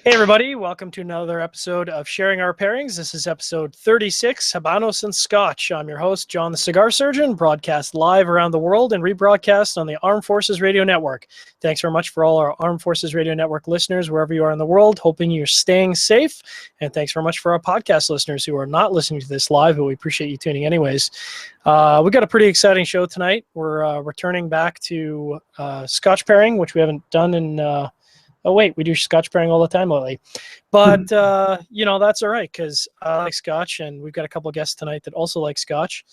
Hey everybody, welcome to another episode of Sharing Our Pairings. This is episode 36, Habanos and Scotch. I'm your host, John the Cigar Surgeon, broadcast live around the world and rebroadcast on the Armed Forces Radio Network. Thanks very much for all our Armed Forces Radio Network listeners, wherever you are in the world, hoping you're staying safe. And thanks very much for our podcast listeners who are not listening to this live, but we appreciate you tuning anyways. We've got a pretty exciting show tonight. We're returning back to Scotch pairing, which we haven't done in... Oh, wait, we do Scotch pairing all the time lately. But, that's all right because I like Scotch, and we've got a couple of guests tonight that also like Scotch.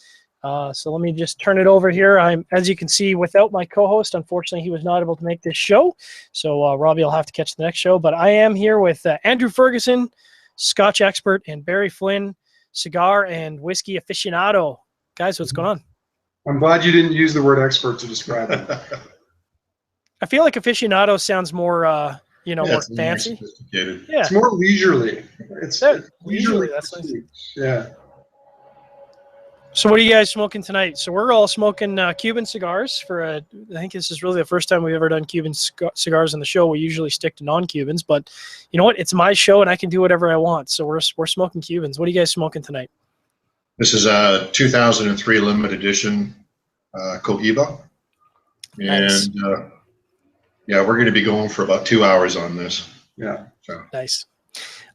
So let me just turn it over here. As you can see, without my co-host, unfortunately, he was not able to make this show. So Robbie will have to catch the next show. But I am here with Andrew Ferguson, Scotch expert, and Barry Flynn, cigar and whiskey aficionado. Guys, what's going on? I'm glad you didn't use the word expert to describe it. I feel like aficionado sounds more, more fancy. More sophisticated. Yeah, it's more leisurely. It's leisurely. That's nice. Yeah. So what are you guys smoking tonight? So we're all smoking Cuban cigars I think this is really the first time we've ever done Cuban cigars on the show. We usually stick to non-Cubans, but you know what? It's my show and I can do whatever I want. So we're smoking Cubans. What are you guys smoking tonight? This is a 2003 limited edition Cohiba. Nice. And we're going to be going for about 2 hours on this. Yeah. So. Nice.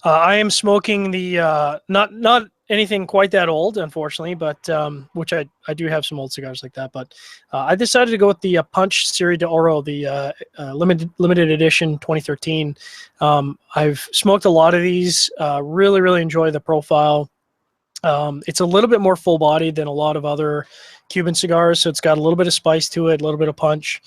I am smoking the not anything quite that old, unfortunately, but which I do have some old cigars like that. But I decided to go with the Punch Serie de Oro, the limited edition 2013. I've smoked a lot of these. Really, really enjoy the profile. It's a little bit more full bodied than a lot of other Cuban cigars, so it's got a little bit of spice to it, a little bit of punch.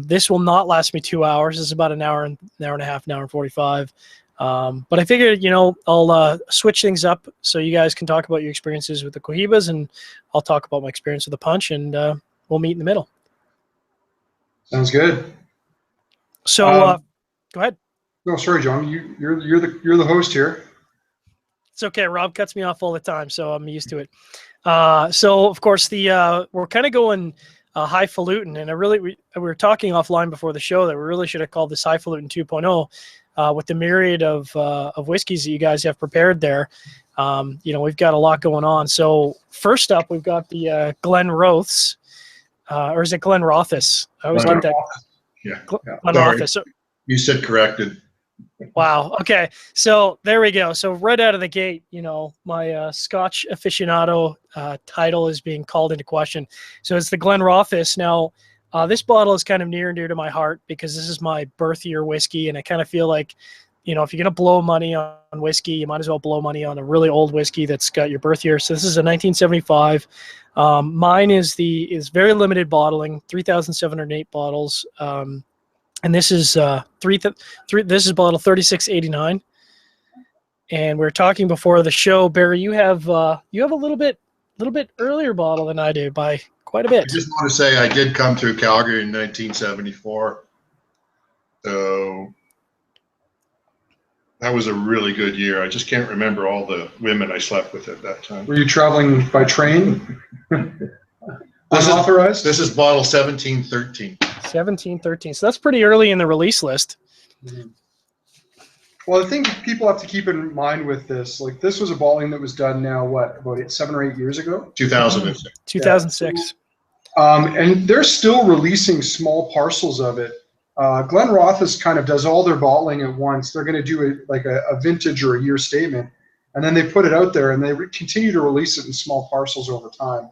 This will not last me 2 hours. This is about an hour and a half, an hour and 45. But I figured, I'll switch things up so you guys can talk about your experiences with the Cohibas, and I'll talk about my experience with the punch, and we'll meet in the middle. Sounds good. So go ahead. No, sorry, John. You're the host here. It's okay. Rob cuts me off all the time, so I'm used to it. So of course we're kind of going highfalutin, and we were talking offline before the show that we really should have called this highfalutin 2.0 with the myriad of whiskeys that you guys have prepared there. We've got a lot going on. So first up, we've got the Glen Roths, or is it Glen Rothus? I always get that. Yeah. Glen Rothus. So, you said corrected. Wow. Okay. So there we go. So right out of the gate, my Scotch aficionado title is being called into question. So it's the Glen Rothus. Now, this bottle is kind of near and dear to my heart because this is my birth year whiskey. And I kind of feel like, if you're going to blow money on whiskey, you might as well blow money on a really old whiskey that's got your birth year. So this is a 1975. Mine is very limited bottling, 3,708 bottles. And this is this is bottle 3689. And we were talking before the show, Barry. You have a little bit earlier bottle than I do by quite a bit. I just want to say I did come to Calgary in 1974, so that was a really good year. I just can't remember all the women I slept with at that time. Were you traveling by train? Unauthorized? This is bottle 1713. 1713. So that's pretty early in the release list. Mm-hmm. Well, I think people have to keep in mind with this, like this was a bottling that was done now, about 7 or 8 years ago? 2006. 2006. Yeah. And they're still releasing small parcels of it. Glen Rothus kind of does all their bottling at once. They're going to do a vintage or a year statement, and then they put it out there, and they continue to release it in small parcels over time.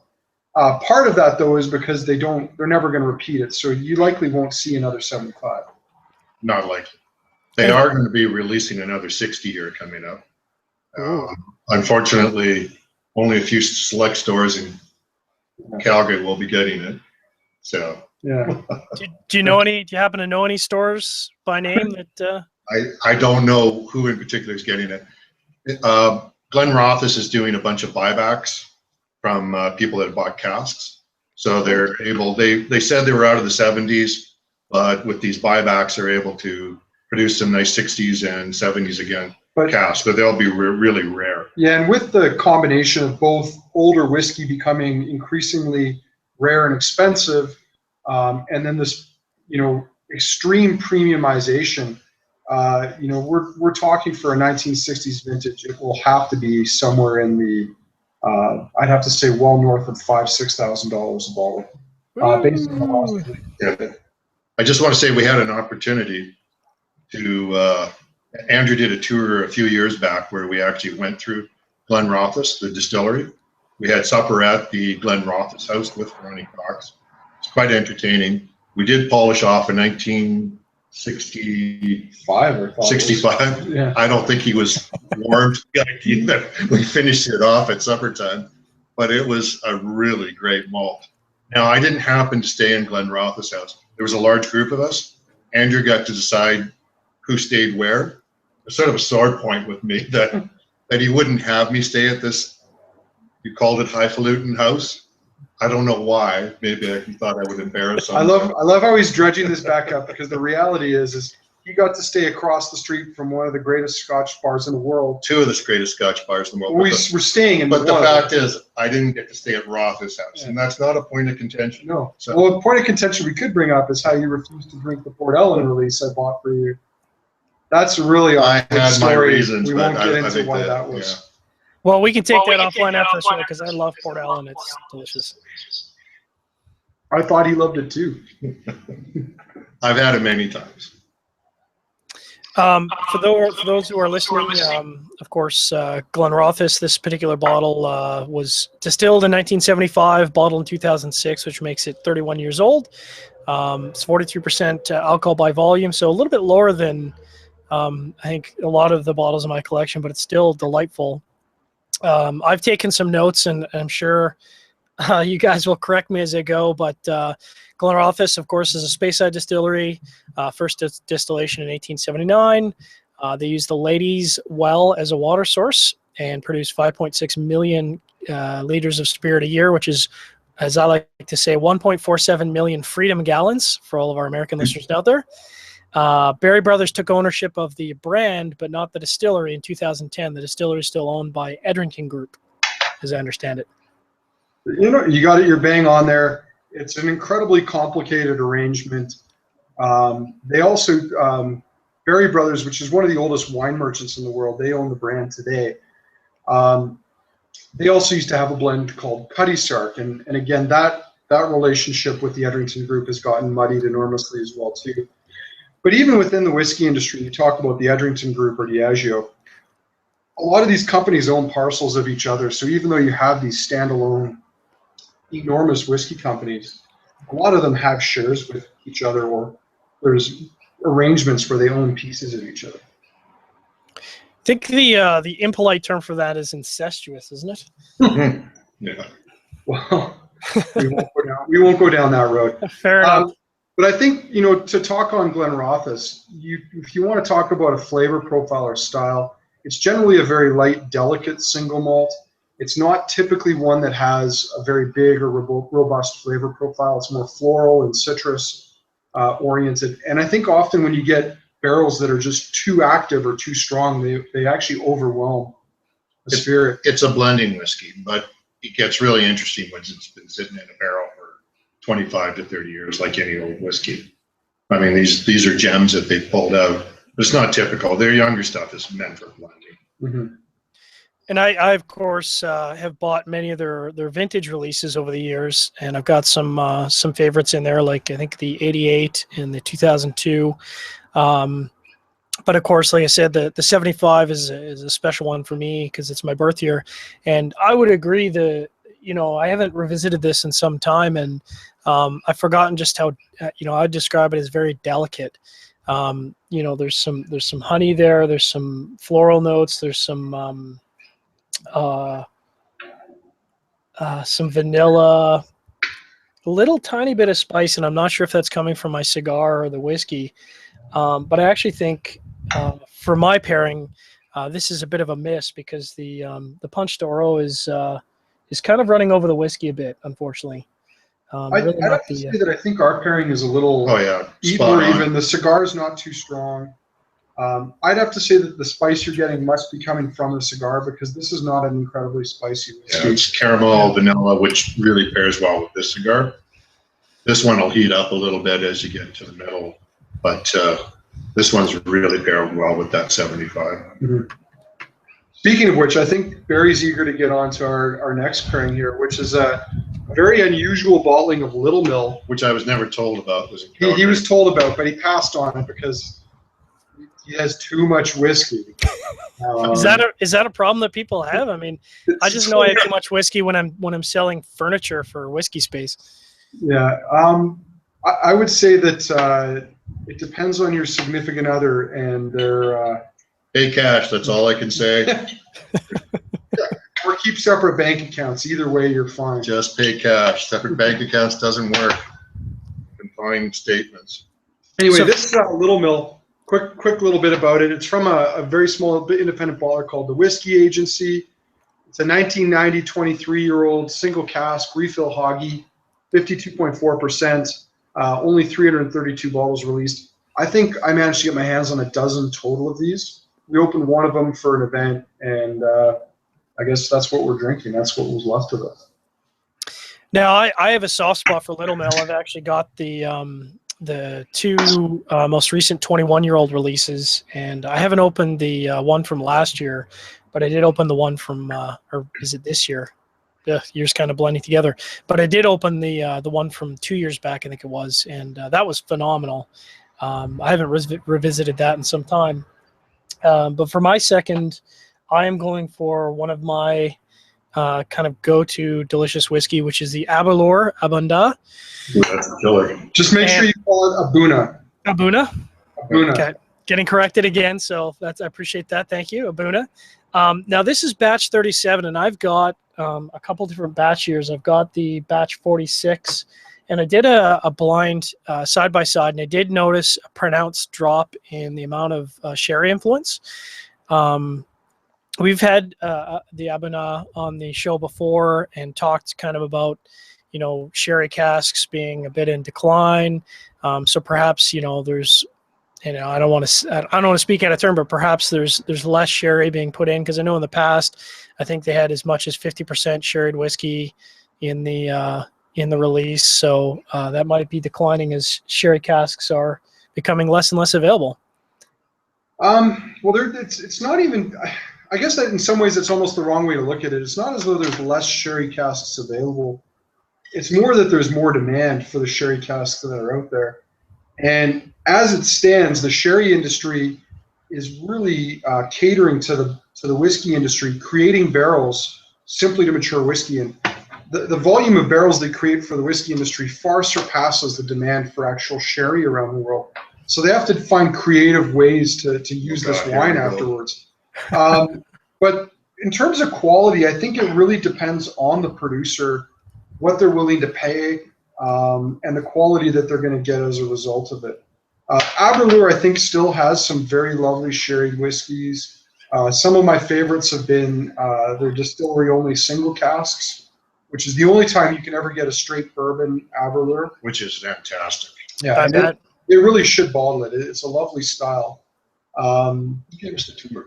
Part of that, though, is because they're never going to repeat it, so you likely won't see another 75. Not likely. They are going to be releasing another 60 here coming up. Unfortunately, only a few select stores in Calgary will be getting it. So yeah. Do you happen to know any stores by name that? I don't know who in particular is getting it. Glen Rothus is doing a bunch of buybacks from people that have bought casks. So they're able, they said they were out of the 70s, but with these buybacks, they're able to produce some nice 60s and 70s again casks, but they'll be really rare. Yeah, and with the combination of both older whiskey becoming increasingly rare and expensive, and then this, extreme premiumization, we're talking for a 1960s vintage. It will have to be somewhere in the I'd have to say well north of $5,000-6,000 a bottle. Based on the last yeah. I just want to say we had an opportunity to. Andrew did a tour a few years back where we actually went through Glenrothes, the distillery. We had supper at the Glenrothes house with Ronnie Cox. It's quite entertaining. We did polish off a 1965 or 65. Yeah. I don't think he was warmed to the idea that we finished it off at supper time, but it was a really great malt. Now, I didn't happen to stay in Glenrothes' house. There was a large group of us. Andrew got to decide who stayed where. It's sort of a sore point with me that he wouldn't have me stay at this, you called it highfalutin house. I don't know why. Maybe he thought I would embarrass him. I love how he's dredging this back up, because the reality is he got to stay across the street from one of the greatest Scotch bars in the world. Two of the greatest Scotch bars in the world. We're staying in. But the fact is, I didn't get to stay at Roth's house, Yeah. and that's not a point of contention. No. So, Well, a point of contention we could bring up is how you refused to drink the Port Ellen release I bought for you. That's really I a good had my story. reasons, We but won't get I into think why that- that was. yeah. Well, we can take that offline after the show because I love Port Ellen. It's delicious. I thought he loved it too. I've had it many times. For those who are listening, of course, Glenrothes, this particular bottle was distilled in 1975, bottled in 2006, which makes it 31 years old. It's 43% alcohol by volume, so a little bit lower than I think a lot of the bottles in my collection, but it's still delightful. I've taken some notes, and I'm sure you guys will correct me as I go, but Glenrothes, of course, is a Speyside distillery, first distillation in 1879. They used the Ladies' Well as a water source and produced 5.6 million liters of spirit a year, which is, as I like to say, 1.47 million freedom gallons for all of our American listeners out there. Barry Brothers took ownership of the brand, but not the distillery in 2010. The distillery is still owned by Edrington Group, as I understand it. You got it. You're bang on there. It's an incredibly complicated arrangement. They also, Barry Brothers, which is one of the oldest wine merchants in the world, they own the brand today. They also used to have a blend called Cutty Sark, and again, that relationship with the Edrington Group has gotten muddied enormously as well too. But even within the whiskey industry, you talk about the Edrington Group or Diageo. A lot of these companies own parcels of each other, so even though you have these standalone enormous whiskey companies, a lot of them have shares with each other, or there's arrangements where they own pieces of each other. I think the impolite term for that is incestuous, isn't it? Yeah. Well, we won't go down that road. Fair enough. But I think, to talk on Glenrothes, if you want to talk about a flavor profile or style, it's generally a very light, delicate single malt. It's not typically one that has a very big or robust flavor profile. It's more floral and citrus oriented. And I think often when you get barrels that are just too active or too strong, they actually overwhelm the spirit. It's a blending whiskey, but it gets really interesting once it's been sitting in a barrel for 25 to 30 years, like any old whiskey. I mean, these are gems that they pulled out. But it's not typical. Their younger stuff is meant for blending. Mm-hmm. And I of course, have bought many of their vintage releases over the years, and I've got some favorites in there, like I think the 88 and the 2002. But of course, like I said, the 75 is a special one for me because it's my birth year. And I would agree that, I haven't revisited this in some time, and I've forgotten just how, I'd describe it as very delicate. There's some honey there, there's some floral notes, there's some vanilla, a little tiny bit of spice, and I'm not sure if that's coming from my cigar or the whiskey. But I actually think for my pairing, this is a bit of a miss because the Punch d'Oro is kind of running over the whiskey a bit, unfortunately. I'd have to say that I think our pairing is a little more even. The cigar is not too strong. I'd have to say that the spice you're getting must be coming from the cigar, because this is not an incredibly spicy whiskey. Yeah, it's caramel, vanilla, which really pairs well with this cigar. This one will heat up a little bit as you get to the middle, but This one's really paired well with that 75. Mm-hmm. Speaking of which, I think Barry's eager to get on to our next pairing here, which is a very unusual bottling of Little Mill. Which I was never told about. He was told about, but he passed on it because he has too much whiskey. Is that a problem that people have? I mean, I just know I have too much whiskey when I'm selling furniture for whiskey space. Yeah, I would say that it depends on your significant other and their. Pay cash. That's all I can say. Or keep separate bank accounts. Either way, you're fine. Just pay cash. Separate bank accounts doesn't work. You can find statements. Anyway, this Little Mill. Quick little bit about it. It's from a very small independent bottler called the Whiskey Agency. It's a 1990 23-year-old single cask refill Hoggy, 52.4%. Only 332 bottles released. I think I managed to get my hands on a dozen total of these. We opened one of them for an event, and I guess that's what we're drinking. That's what was left of it. Now, I have a soft spot for Little Mill. I've actually got the two most recent 21-year-old releases, and I haven't opened the one from last year, but I did open the one from, or is it this year? The years kind of blending together. But I did open the one from 2 years back, I think it was, and that was phenomenal. I haven't revisited that in some time. But for my second, I am going for one of my kind of go-to delicious whiskey, which is the Abalor Abunda. Ooh, that's a killer. Just make sure you call it Abuna. Abuna? Abuna. Okay. Getting corrected again, so I appreciate that. Thank you, Abuna. Now, this is batch 37, and I've got a couple different batch years. I've got the batch 46, and I did a blind side-by-side, and I did notice a pronounced drop in the amount of sherry influence. We've had the Abuna on the show before and talked kind of about, sherry casks being a bit in decline. So perhaps, there's, I don't want to speak out of turn, but perhaps there's less sherry being put in, because I know in the past, I think they had as much as 50% sherried whiskey in the release. So that might be declining as sherry casks are becoming less and less available. Well, it's not even. I guess that in some ways it's almost the wrong way to look at it. It's not as though there's less sherry casks available. It's more that there's more demand for the sherry casks that are out there. And as it stands, the sherry industry is really catering to the whiskey industry, creating barrels simply to mature whiskey. And the volume of barrels they create for the whiskey industry far surpasses the demand for actual sherry around the world. So they have to find creative ways to use this wine afterwards. But in terms of quality, I think it really depends on the producer, what they're willing to pay, and the quality that they're going to get as a result of it. Aberlour, I think, still has some very lovely sherry whiskeys. Some of my favorites have been their distillery-only single casks, which is the only time you can ever get a straight bourbon Aberlour. Which is fantastic. Yeah, they really should bottle it. It's a lovely style. Who gave us the tour?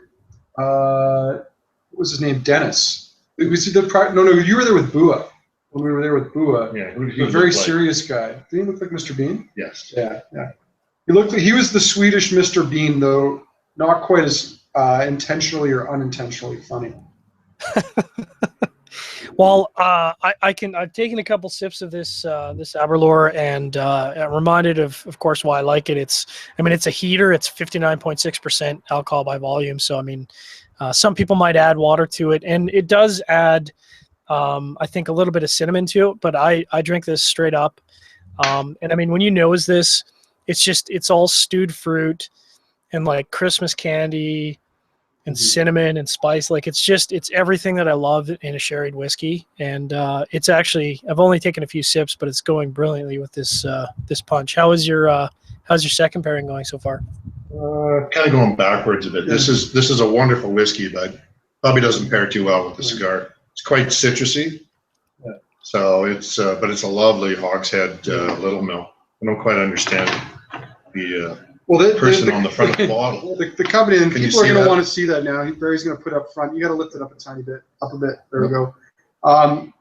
What was his name? Dennis. It was no, you were there with Bua. When we were there with Bua. Yeah, a very serious guy. Did he look like Mr. Bean? Yes. Yeah. He was the Swedish Mr. Bean, though not quite as intentionally or unintentionally funny. Well, I've taken a couple sips of this Aberlour, and I'm reminded of course, why I like it. It's a heater. It's 59.6% alcohol by volume. So, some people might add water to it, and it does add, I think, a little bit of cinnamon to it, but I drink this straight up. And when you nose this, it's all stewed fruit and like Christmas candy and cinnamon and spice. Like it's everything that I love in a sherried whiskey. And it's actually, I've only taken a few sips, but it's going brilliantly with this punch. How's your second pairing going so far? Kind of going backwards a bit. Yeah. This is a wonderful whiskey, but probably doesn't pair too well with the cigar. It's quite citrusy. Yeah. So but it's a lovely hogshead Little Mill. I don't quite understand the person on the front of the bottle. The company, and people are going to want to see that now. Barry's going to put up front. You got to lift it up a bit. There we go.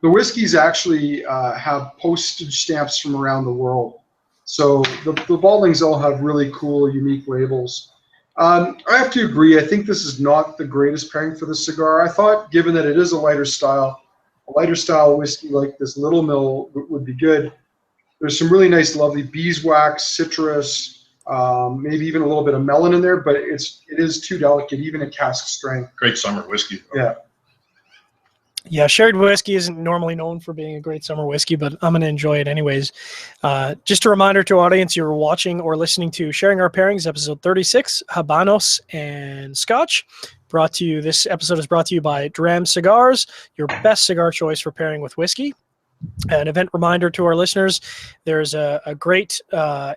The whiskeys actually have postage stamps from around the world. So the bottlings all have really cool, unique labels. I have to agree. I think this is not the greatest pairing for the cigar. I thought, given that it is a lighter style whiskey like this Little Mill would be good. There's some really nice, lovely beeswax, citrus, maybe even a little bit of melon in there, but it is too delicate, even at cask strength. Great summer whiskey. Yeah. Yeah, sherry whiskey isn't normally known for being a great summer whiskey, but I'm going to enjoy it anyways. Just a reminder to our audience, you're watching or listening to Sharing Our Pairings, episode 36, Habanos and Scotch. This episode is brought to you by Dram Cigars, your best cigar choice for pairing with whiskey. An event reminder to our listeners, there's a great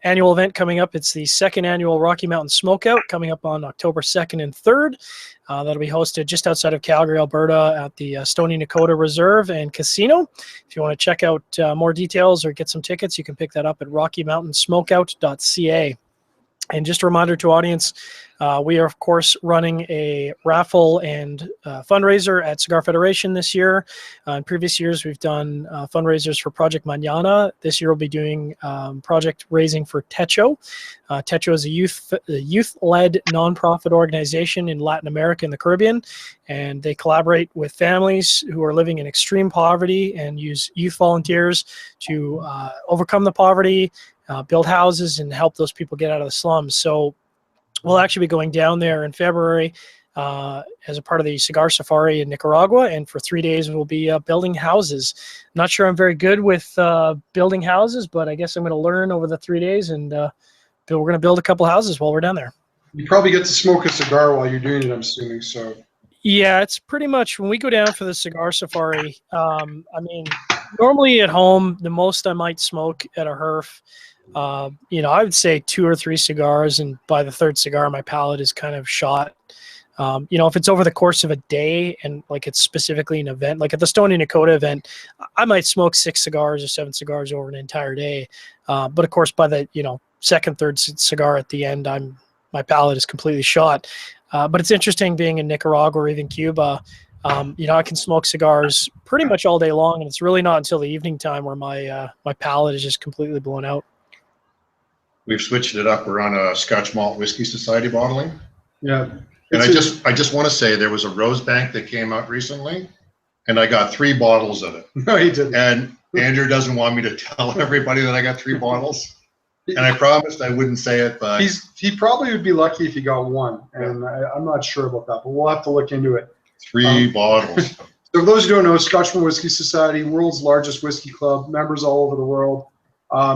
annual event coming up. It's the second annual Rocky Mountain Smokeout coming up on October 2nd and 3rd. That'll be hosted just outside of Calgary, Alberta at the Stony Nakota Reserve and Casino. If you want to check out more details or get some tickets, you can pick that up at rockymountainsmokeout.ca. And just a reminder to audience, we are, of course, running a raffle and fundraiser at Cigar Federation this year. In previous years, we've done fundraisers for Project Mañana. This year, we'll be doing project raising for Techo. Techo is a youth-led nonprofit organization in Latin America and the Caribbean, and they collaborate with families who are living in extreme poverty and use youth volunteers to overcome the poverty, build houses, and help those people get out of the slums. So we'll actually be going down there in February as a part of the Cigar Safari in Nicaragua, and for 3 days we'll be building houses. I'm not sure I'm very good with building houses, but I guess I'm going to learn over the 3 days, and we're going to build a couple houses while we're down there. You probably get to smoke a cigar while you're doing it, I'm assuming. So yeah, it's pretty much when we go down for the Cigar Safari. I mean, normally at home, the most I might smoke at a herf, I would say 2 or 3 cigars, and by the 3rd cigar, my palate is kind of shot. If it's over the course of a day and like it's specifically an event, like at the Stony Nakota event, I might smoke 6 cigars or 7 cigars over an entire day. But of course, by the 2nd, 3rd cigar at the end, my palate is completely shot. But it's interesting being in Nicaragua or even Cuba. I can smoke cigars pretty much all day long, and it's really not until the evening time where my palate is just completely blown out. We've switched it up. We're on a Scotch Malt Whiskey Society bottling. yeah. And I just want to say there was a Rose Bank that came out recently, and I got 3 bottles of it. No, he didn't. And Andrew doesn't want me to tell everybody that I got 3 bottles. And I promised I wouldn't say it, but he probably would be lucky if he got 1, and I'm not sure about that, but we'll have to look into it. 3 bottles. So for those who don't know, Scotchman Whiskey Society, world's largest whiskey club, members all over the world.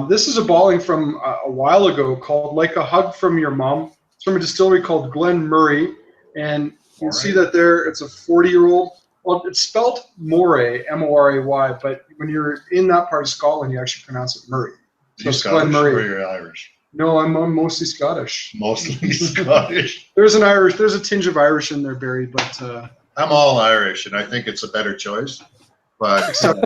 This is a bottling from a while ago called Like a Hug from Your Mom. It's from a distillery called Glen Murray, and you'll see that there it's a 40-year-old. Well, it's spelled Moray, M-O-R-A-Y, but when you're in that part of Scotland, you actually pronounce it Murray. So you Scottish or you're Irish? No, I'm mostly Scottish. Mostly Scottish. There's a tinge of Irish in there, Barry, but I'm all Irish, and I think it's a better choice. But except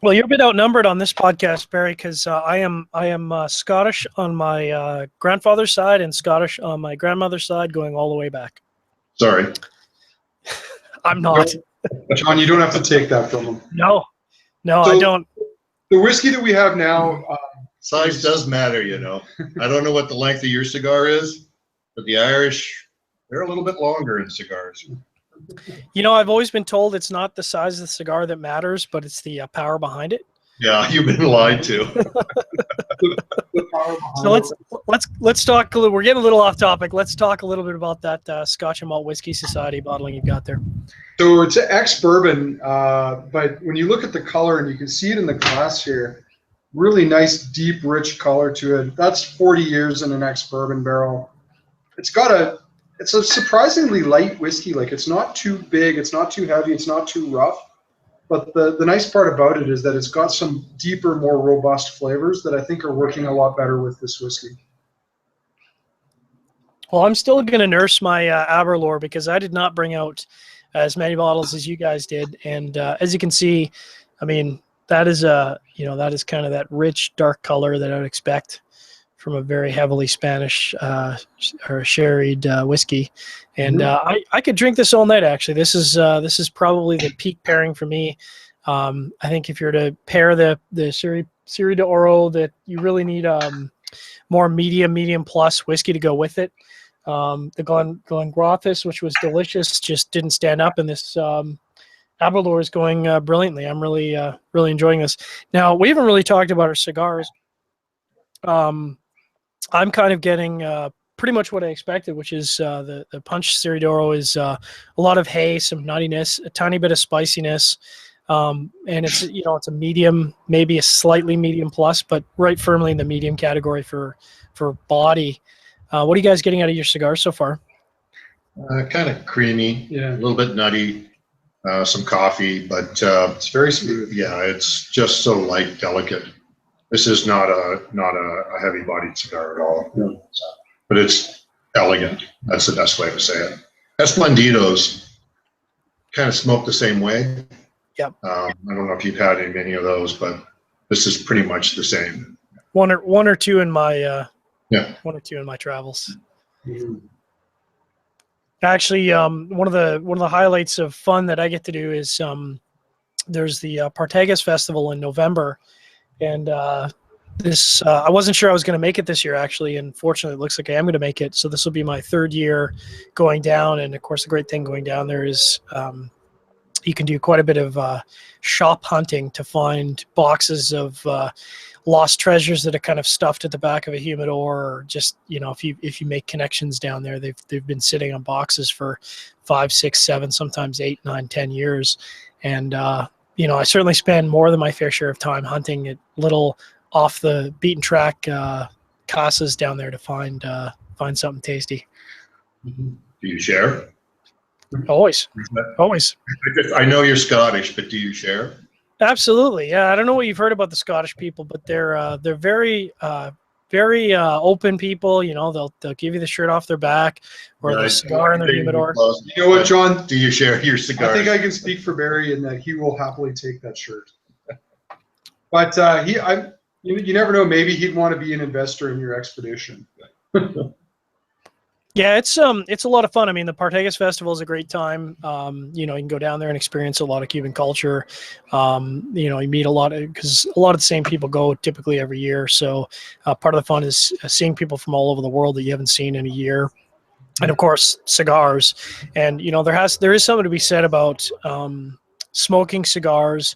Well, you're a bit outnumbered on this podcast, Barry, because I am Scottish on my grandfather's side and Scottish on my grandmother's side, going all the way back. Sorry, I'm not. John, you don't have to take that from him. No, So- I don't. The whiskey that we have now, size does matter, I don't know what the length of your cigar is, but the Irish, they're a little bit longer in cigars. I've always been told it's not the size of the cigar that matters, but it's the power behind it. Yeah, you've been lied to. the power behind So it. let's talk a little. We're getting a little off topic. Let's talk a little bit about that Scotch and Malt Whiskey Society bottling you've got there. So it's an ex-bourbon, but when you look at the color, and you can see it in the glass here, really nice, deep, rich color to it. That's 40 years in an ex-bourbon barrel. It's a surprisingly light whiskey. Like, it's not too big, it's not too heavy, it's not too rough. But the nice part about it is that it's got some deeper, more robust flavors that I think are working a lot better with this whiskey. Well, I'm still going to nurse my Aberlour because I did not bring out as many bottles as you guys did. And as you can see, I mean, that is kind of that rich, dark color that I would expect from a very heavily Spanish or sherried whiskey. And I could drink this all night, actually. This is probably the peak pairing for me. I think if you're to pair the Serie de Oro, that you really need more medium plus whiskey to go with it. The Glenrothes, which was delicious, just didn't stand up, and this Abrador is going brilliantly. I'm really enjoying this. Now, we haven't really talked about our cigars. I'm kind of getting pretty much what I expected, which is the Punch Serie de Oro is a lot of hay, some nuttiness, a tiny bit of spiciness, and it's it's a medium, maybe a slightly medium plus, but right firmly in the medium category for body. What are you guys getting out of your cigars so far? Kind of creamy, a little bit nutty, some coffee, but it's very smooth. Yeah, it's just so light, delicate. This is not a heavy-bodied cigar at all, but it's elegant. That's the best way to say it. Esplendidos kind of smoke the same way. Yep. I don't know if you've had many of those, but this is pretty much the same. One or two in my one or two in my travels. Mm-hmm. Actually, one of the highlights of fun that I get to do is there's the Partagas Festival in November, and this I wasn't sure I was going to make it this year, actually, and fortunately it looks like I am going to make it. So this will be my third year going down, and of course the great thing going down there is you can do quite a bit of shop hunting to find boxes of lost treasures that are kind of stuffed at the back of a humidor, or just if you make connections down there, they've been sitting on boxes for 5, 6, 7, sometimes 8, 9, 10 years, and I certainly spend more than my fair share of time hunting at little off the beaten track casas down there to find something tasty. Do you share? Always. I know you're Scottish, but do you share? Absolutely, yeah. I don't know what you've heard about the Scottish people, but they're very open people. They'll give you the shirt off their back or the cigar in their humidor. You know what, John? Do you share your cigar? I think I can speak for Barry in that he will happily take that shirt. But you never know. Maybe he'd want to be an investor in your expedition. Yeah, it's a lot of fun. I mean, the Partagas Festival is a great time. You can go down there and experience a lot of Cuban culture. You meet because a lot of the same people go typically every year. So part of the fun is seeing people from all over the world that you haven't seen in a year. And of course, cigars. And there is something to be said about smoking cigars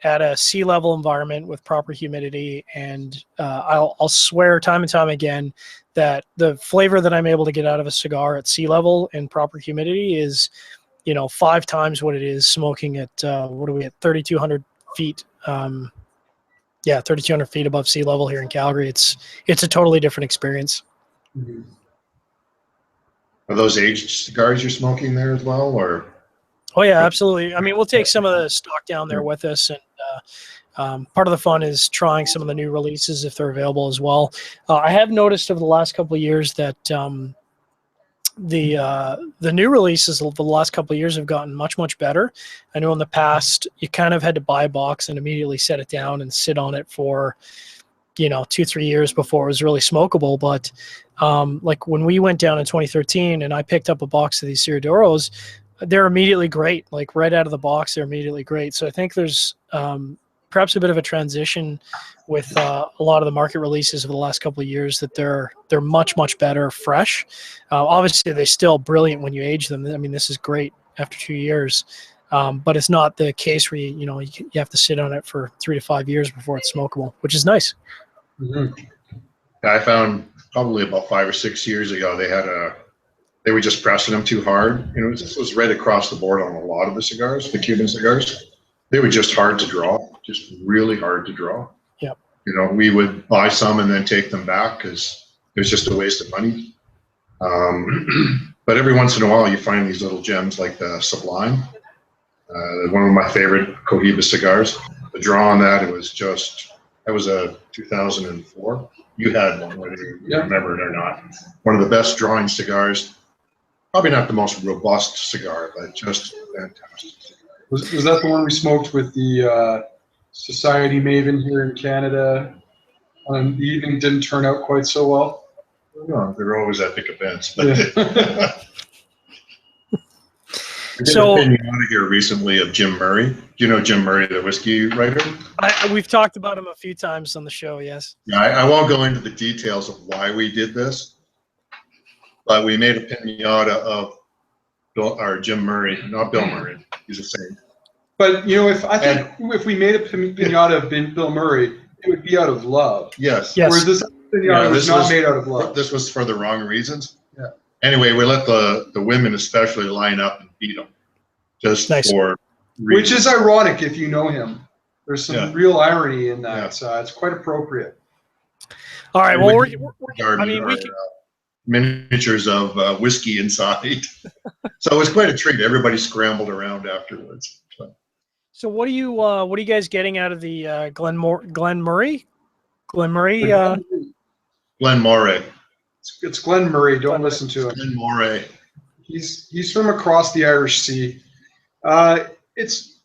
at a sea level environment with proper humidity. And I'll swear time and time again that the flavor that I'm able to get out of a cigar at sea level and proper humidity is, 5 times what it is smoking at, 3,200 feet. 3,200 feet above sea level here in Calgary. It's a totally different experience. Mm-hmm. Are those aged cigars you're smoking there as well, or? Oh yeah, absolutely. I mean, we'll take some of the stock down there with us, and part of the fun is trying some of the new releases if they're available as well. I have noticed over the last couple of years that the new releases of the last couple of years have gotten much better. I know in the past you kind of had to buy a box and immediately set it down and sit on it for 2-3 years before it was really smokable. But like when we went down in 2013 and I picked up a box of these Serie de Oros, they're immediately great. Like right out of the box, they're immediately great. So I think there's perhaps a bit of a transition with a lot of the market releases over the last couple of years that they're much better fresh. Obviously, they're still brilliant when you age them. I mean, this is great after 2 years, but it's not the case where you have to sit on it for 3 to 5 years before it's smokable, which is nice. Mm-hmm. I found probably about 5 or 6 years ago they were just pressing them too hard. This was right across the board on a lot of the cigars, the Cuban cigars. They were just hard to draw, just really hard to draw. Yep. We would buy some and then take them back because it was just a waste of money. But every once in a while, you find these little gems like the Sublime, one of my favorite Cohiba cigars. The draw on that, that was a 2004. You had one, whether you remember it or not. One of the best drawing cigars. Probably not the most robust cigar, but just fantastic. Was that the one we smoked with the Society Maven here in Canada? The evening didn't turn out quite so well. No, they're always epic events. But yeah. I did So- a pinata here recently of Jim Murray. Do you know Jim Murray, the whiskey writer? We've talked about him a few times on the show. Yes. Yeah, I won't go into the details of why we did this, but we made a pinata of Jim Murray, not Bill Murray. He's a saint. But if we made a pinata of Bill Murray, it would be out of love. Yes. Yes. Whereas this pinata was not made out of love. This was for the wrong reasons. Yeah. Anyway, we let the women especially line up and beat him, just Nice. for Which reasons. is ironic if you know him. There's some Yeah. real irony in that. It's quite appropriate. All right. Well, we miniatures of whiskey inside. So it was quite a treat. Everybody scrambled around afterwards. So what are you guys getting out of the Glen Murray? Glen Moray. It's Glen Murray. Don't listen to him. Glen Moray. He's from across the Irish Sea. It's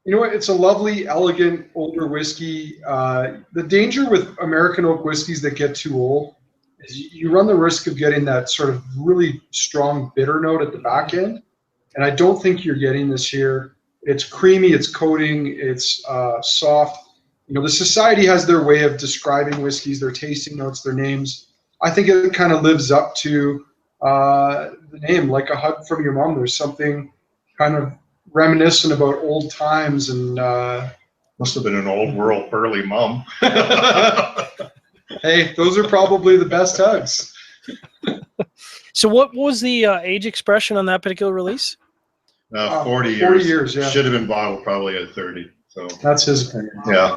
a lovely, elegant, older whiskey. The danger with American oak whiskeys that get too old is you run the risk of getting that sort of really strong bitter note at the back end. And I don't think you're getting this here. It's creamy, it's coating, it's soft. The society has their way of describing whiskeys, their tasting notes, their names. I think it kind of lives up to the name, like a hug from your mom. There's something kind of reminiscent about old times, and Must have been an old world burly mum. hey, those are probably the best hugs. So what was the age expression on that particular release? 40 years. 40 years, yeah. Should have been bottled probably at 30. So That's his opinion. yeah.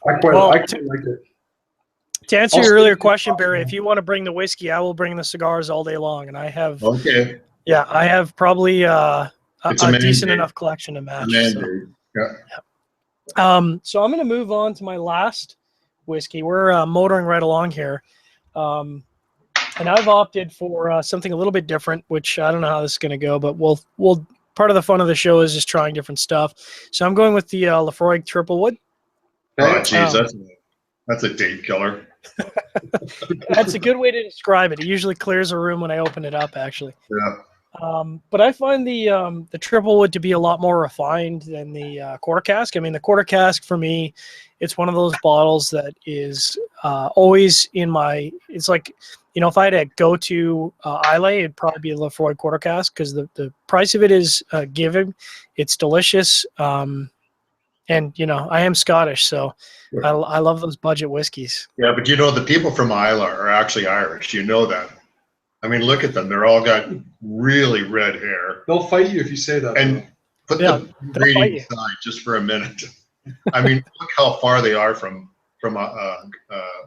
I quite like it. To answer your earlier question, Barry, if you want to bring the whiskey, I will bring the cigars all day long, and I have. Okay. Yeah, I have probably a decent mandate. enough collection to match. Yeah. So I'm going to move on to my last whiskey. We're motoring right along here. And I've opted for something a little bit different, which I don't know how this is going to go, but we'll part of the fun of the show is just trying different stuff. So I'm going with the Laphroaig Triple Wood. Oh, geez, that's a date killer. That's a good way to describe it. It usually clears a room when I open it up, actually. Yeah. But I find the Triple Wood to be a lot more refined than the quarter cask. I mean, the quarter cask for me, it's one of those bottles that is always in my. It's like, if I had to go to Islay, it'd probably be a Laphroaig quarter cask because the price of it is given. It's delicious. And I am Scottish, so I love those budget whiskeys. Yeah, but the people from Islay are actually Irish. You know that. I mean, look at them. They're all got really red hair. They'll fight you if you say that. And put the breeding aside just for a minute. I mean, look how far they are from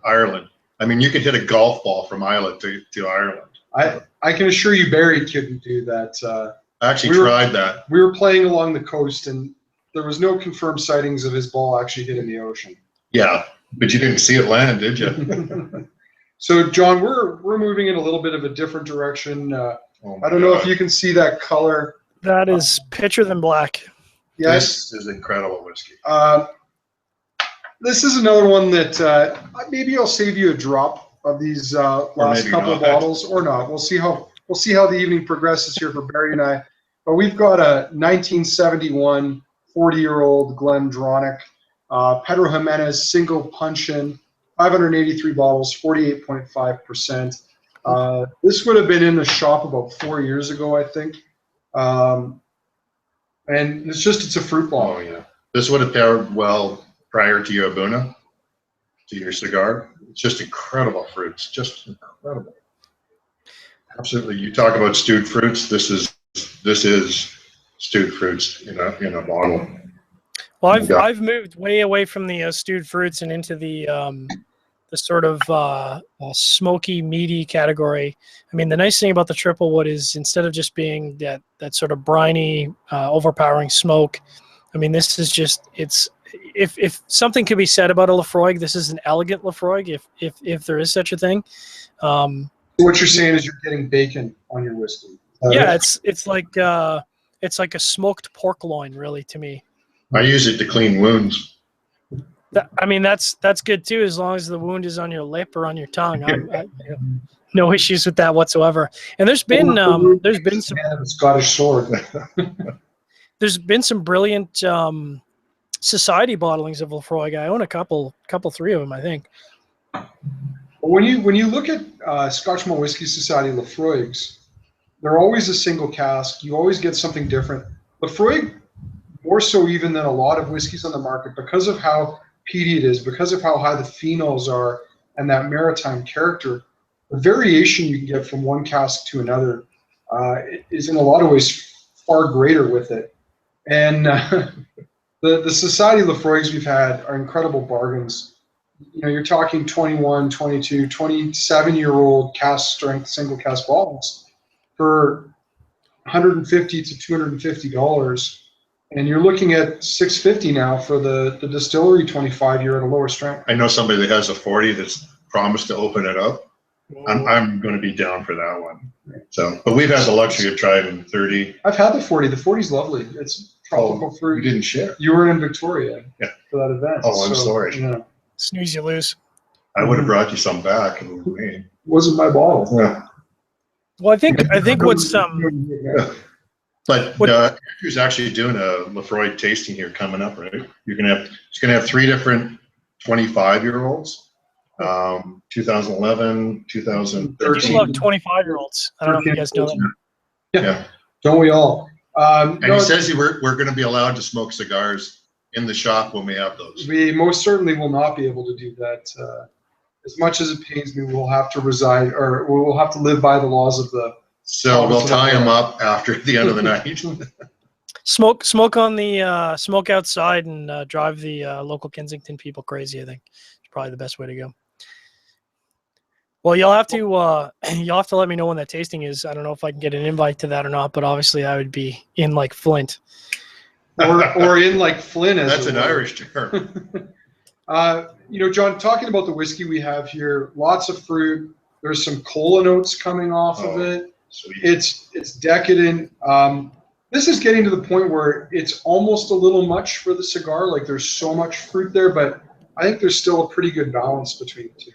Ireland. I mean, you could hit a golf ball from Ireland to Ireland. I can assure you Barry couldn't do that. I actually tried that. We were playing along the coast, and there was no confirmed sightings of his ball actually hitting the ocean. Yeah, but you didn't see it land, did you? So, John, we're moving in a little bit of a different direction. I don't know if you can see that color. That is pitcher than black. Yes. This is incredible whiskey. This is another one that maybe I'll save you a drop of these last couple of bottles, or not. We'll see how the evening progresses here for Barry and I. But we've got a 1971 40-year-old GlenDronach Pedro Jimenez single punch-in, 583 bottles, 48.5%. This would have been in the shop about 4 years ago, I think. And it's a fruit bomb. Oh yeah, this would have paired well prior to your Abuna, to your cigar. It's just incredible fruits, just incredible. Absolutely, you talk about stewed fruits. This is stewed fruits in a bottle. Well, I've moved way away from the stewed fruits and into the sort of smoky, meaty category. I mean, the nice thing about the Triple Wood is instead of just being that sort of briny, overpowering smoke, I mean, this is just if something could be said about a Laphroaig, this is an elegant Laphroaig, if there is such a thing. What you're saying is you're getting bacon on your whiskey. Yeah, it's like a smoked pork loin, really, to me. I use it to clean wounds. I mean, that's good too, as long as the wound is on your lip or on your tongue. No issues with that whatsoever. And there's been some a Scottish sword. there's been some brilliant society bottlings of Lafroig. I own a couple, three of them, I think. When you look at Scotch Malt Whisky Society Lafroigs, they're always a single cask. You always get something different. Lafroig, more so even than a lot of whiskeys on the market, because of how peaty it is, because of how high the phenols are, and that maritime character, the variation you can get from one cask to another is in a lot of ways far greater with it. And the Society Lafroigs we've had are incredible bargains. You know, you're talking 21, 22, 27-year-old cask strength single cask bottles for $150 to $250, and you're looking at $650 now for the distillery 25-year at a lower strength. I know somebody that has a 40 that's promised to open it up. I'm going to be down for that one. So, but we've had the luxury of trying 30. I've had the 40. The 40's lovely. It's tropical fruit. You didn't share. You were in Victoria for that event. Oh, I'm sorry. Yeah. Snooze, you lose. I would have brought you some back. It wasn't my bottle. Yeah. Well, I think what's But Andrew's actually doing a Lafroig tasting here coming up, right? He's gonna have 3 different 25-year-olds, 2011, 2013. I do love 25-year-olds. I don't know if you guys know that. Yeah. Don't we all? And he says we're going to be allowed to smoke cigars in the shop when we have those. We most certainly will not be able to do that. As much as it pains me, we'll have to reside, or we'll have to live by the laws of the. So we'll tie him up after the end of the night. Smoke on the smoke outside and drive the local Kensington people crazy. I think it's probably the best way to go. Well, you'll have to let me know when that tasting is. I don't know if I can get an invite to that or not, but obviously I would be in like Flint. or in like Flynn, as that's an Irish term. You know, John, talking about the whiskey we have here, lots of fruit. There's some cola notes coming off of it. Sweet. It's decadent. This is getting to the point where it's almost a little much for the cigar. Like there's so much fruit there, but I think there's still a pretty good balance between the two.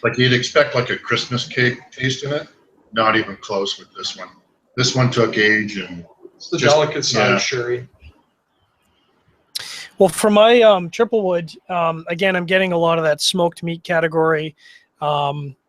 Like you'd expect like a Christmas cake taste in it. Not even close with this one. This one took age and it's the delicate side of sherry. Well, for my triple wood, again, I'm getting a lot of that smoked meat category.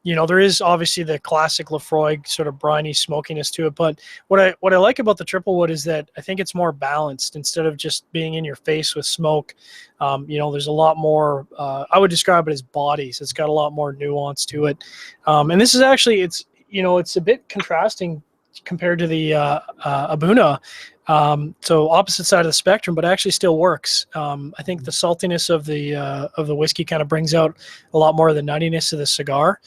You know, there is obviously the classic Lafroig sort of briny smokiness to it, but what I like about the triple wood is that I think it's more balanced instead of just being in your face with smoke. You know, there's a lot more. I would describe it as bodies. It's got a lot more nuance to it, and this is actually it's a bit contrasting compared to the Abuna. So opposite side of the spectrum, but actually still works. I think the saltiness of the whiskey kind of brings out a lot more of the nuttiness of the cigar.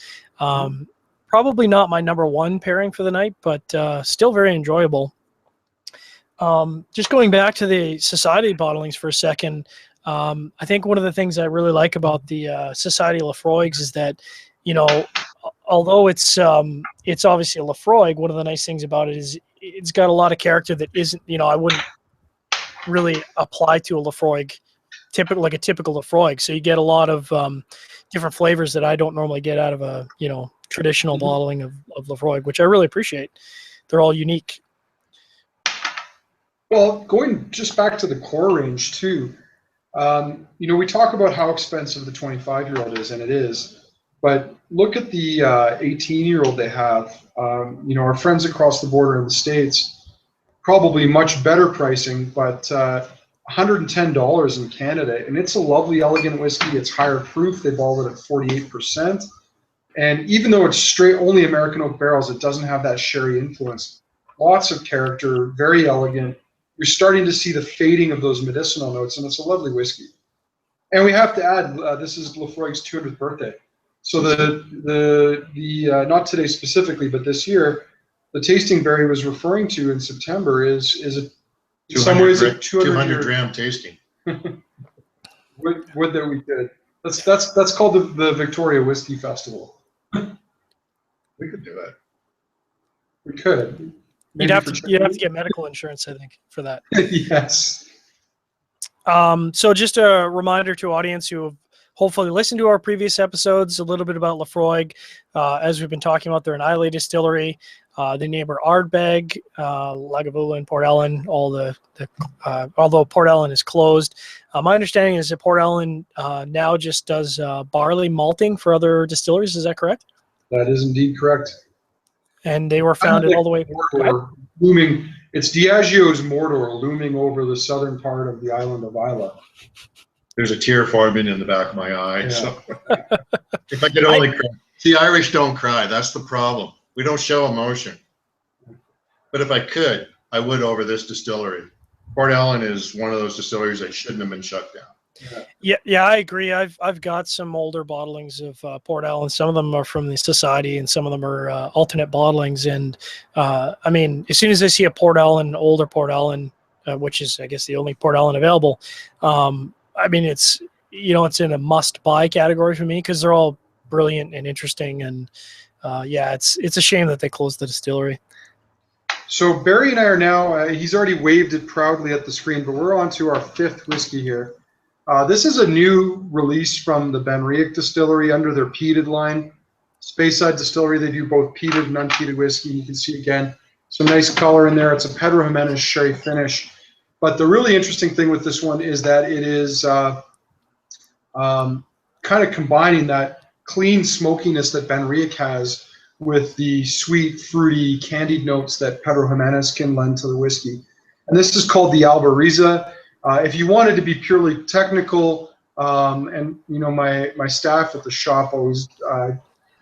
Probably not my number one pairing for the night, but still very enjoyable. Just going back to the society bottlings for a second, I think one of the things I really like about the Society Lafroigs is that, you know, although it's obviously a Lafroig, one of the nice things about it is it's got a lot of character that isn't, you know, I wouldn't really apply to a Lafroig, like a typical Lafroig. So you get a lot of different flavors that I don't normally get out of a, you know, traditional bottling of Lafroig, which I really appreciate. They're all unique. Well, going just back to the core range too, you know, we talk about how expensive the 25-year-old is, and it is. But look at the 18-year-old they have. You know, our friends across the border in the States, probably much better pricing, but $110 in Canada. And it's a lovely, elegant whiskey. It's higher proof. They bottle it at 48%. And even though it's straight only American oak barrels, it doesn't have that sherry influence. Lots of character, very elegant. You're starting to see the fading of those medicinal notes, and it's a lovely whiskey. And we have to add, this is Lafroig's 200th birthday. So the not today specifically, but this year, the tasting Barry was referring to in September is in some ways a 200 gram tasting. Would that we did. That's called the Victoria Whiskey Festival. We could do it. We could. You'd have to get medical insurance, I think, for that. Yes. So just a reminder to audience who have hopefully listen to our previous episodes, a little bit about Lafroig. As we've been talking about, they're an Islay distillery. They neighbor Ardbeg, Lagavulin, and Port Ellen, although Port Ellen is closed. My understanding is that Port Ellen now just does barley malting for other distilleries. Is that correct? That is indeed correct. And they were founded all the way. Mordor, looming. It's Diageo's Mordor looming over the southern part of the island of Islay. There's a tear forming in the back of my eye. Yeah. So if I could only cry. See, Irish don't cry. That's the problem. We don't show emotion. But if I could, I would over this distillery. Port Ellen is one of those distilleries that shouldn't have been shut down. Yeah, I agree. I've got some older bottlings of Port Ellen. Some of them are from the Society, and some of them are alternate bottlings. And I mean, as soon as I see a Port Ellen, older Port Ellen, which is, I guess, the only Port Ellen available, I mean, it's in a must-buy category for me because they're all brilliant and interesting. And it's a shame that they closed the distillery. So Barry and I are now, he's already waved it proudly at the screen, but we're on to our fifth whiskey here. This is a new release from the Benriach Distillery under their peated line. Speyside Distillery, they do both peated and unpeated whiskey. You can see, again, some nice color in there. It's a Pedro Jimenez sherry finish. But the really interesting thing with this one is that it is kind of combining that clean smokiness that Benriach has with the sweet, fruity, candied notes that Pedro Jimenez can lend to the whiskey. And this is called the Albariza. If you wanted to be purely technical, and my staff at the shop always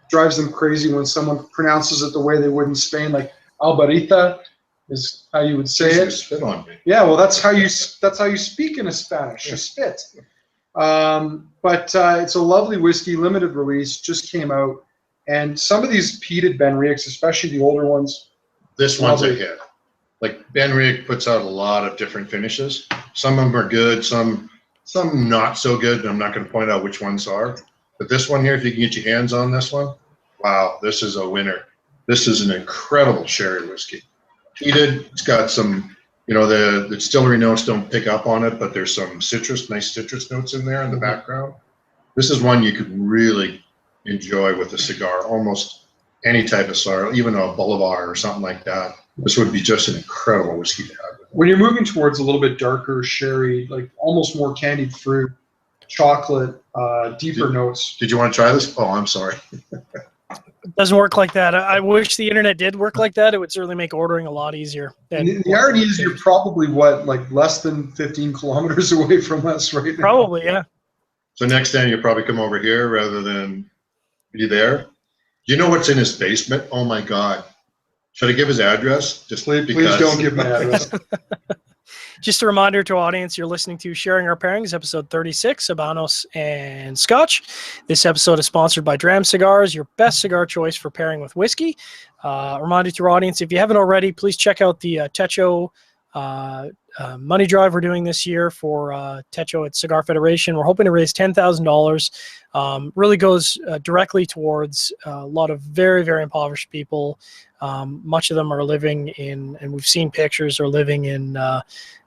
drives them crazy when someone pronounces it the way they would in Spain, like Albarita is how you would say it. Spit on me. Yeah, well, that's how you speak in Spanish. You spit. But it's a lovely whiskey, limited release, just came out, and some of these peated Benriachs, especially the older ones. This one's a hit. Like Benriach puts out a lot of different finishes. Some of them are good, some not so good, and I'm not going to point out which ones are. But this one here, if you can get your hands on this one, wow, this is a winner. This is an incredible sherry whiskey. Peated, it's got some, the distillery notes don't pick up on it, but there's some nice citrus notes in there in the background. This is one you could really enjoy with a cigar, almost any type of cigar, even a Bolivar or something like that. This would be just an incredible whiskey to have. When you're moving towards a little bit darker sherry, like almost more candied fruit, chocolate, deeper notes. Did you want to try this? Oh, I'm sorry. It doesn't work like that. I wish the internet did work like that. It would certainly make ordering a lot easier. The irony is you're probably, less than 15 kilometers away from us right now? Probably, yeah. So next time you'll probably come over here rather than be there. Do you know what's in his basement? Oh, my God. Should I give his address? Please don't give my address. Just a reminder to our audience, you're listening to Sharing Our Pairings, episode 36, Habanos and Scotch. This episode is sponsored by Dram Cigars, your best cigar choice for pairing with whiskey. Reminder to our audience, if you haven't already, please check out the Techo money drive we're doing this year for Techo at Cigar Federation. We're hoping to raise $10,000. Really goes directly towards a lot of very, very impoverished people. Much of them are living in, and we've seen pictures, are living in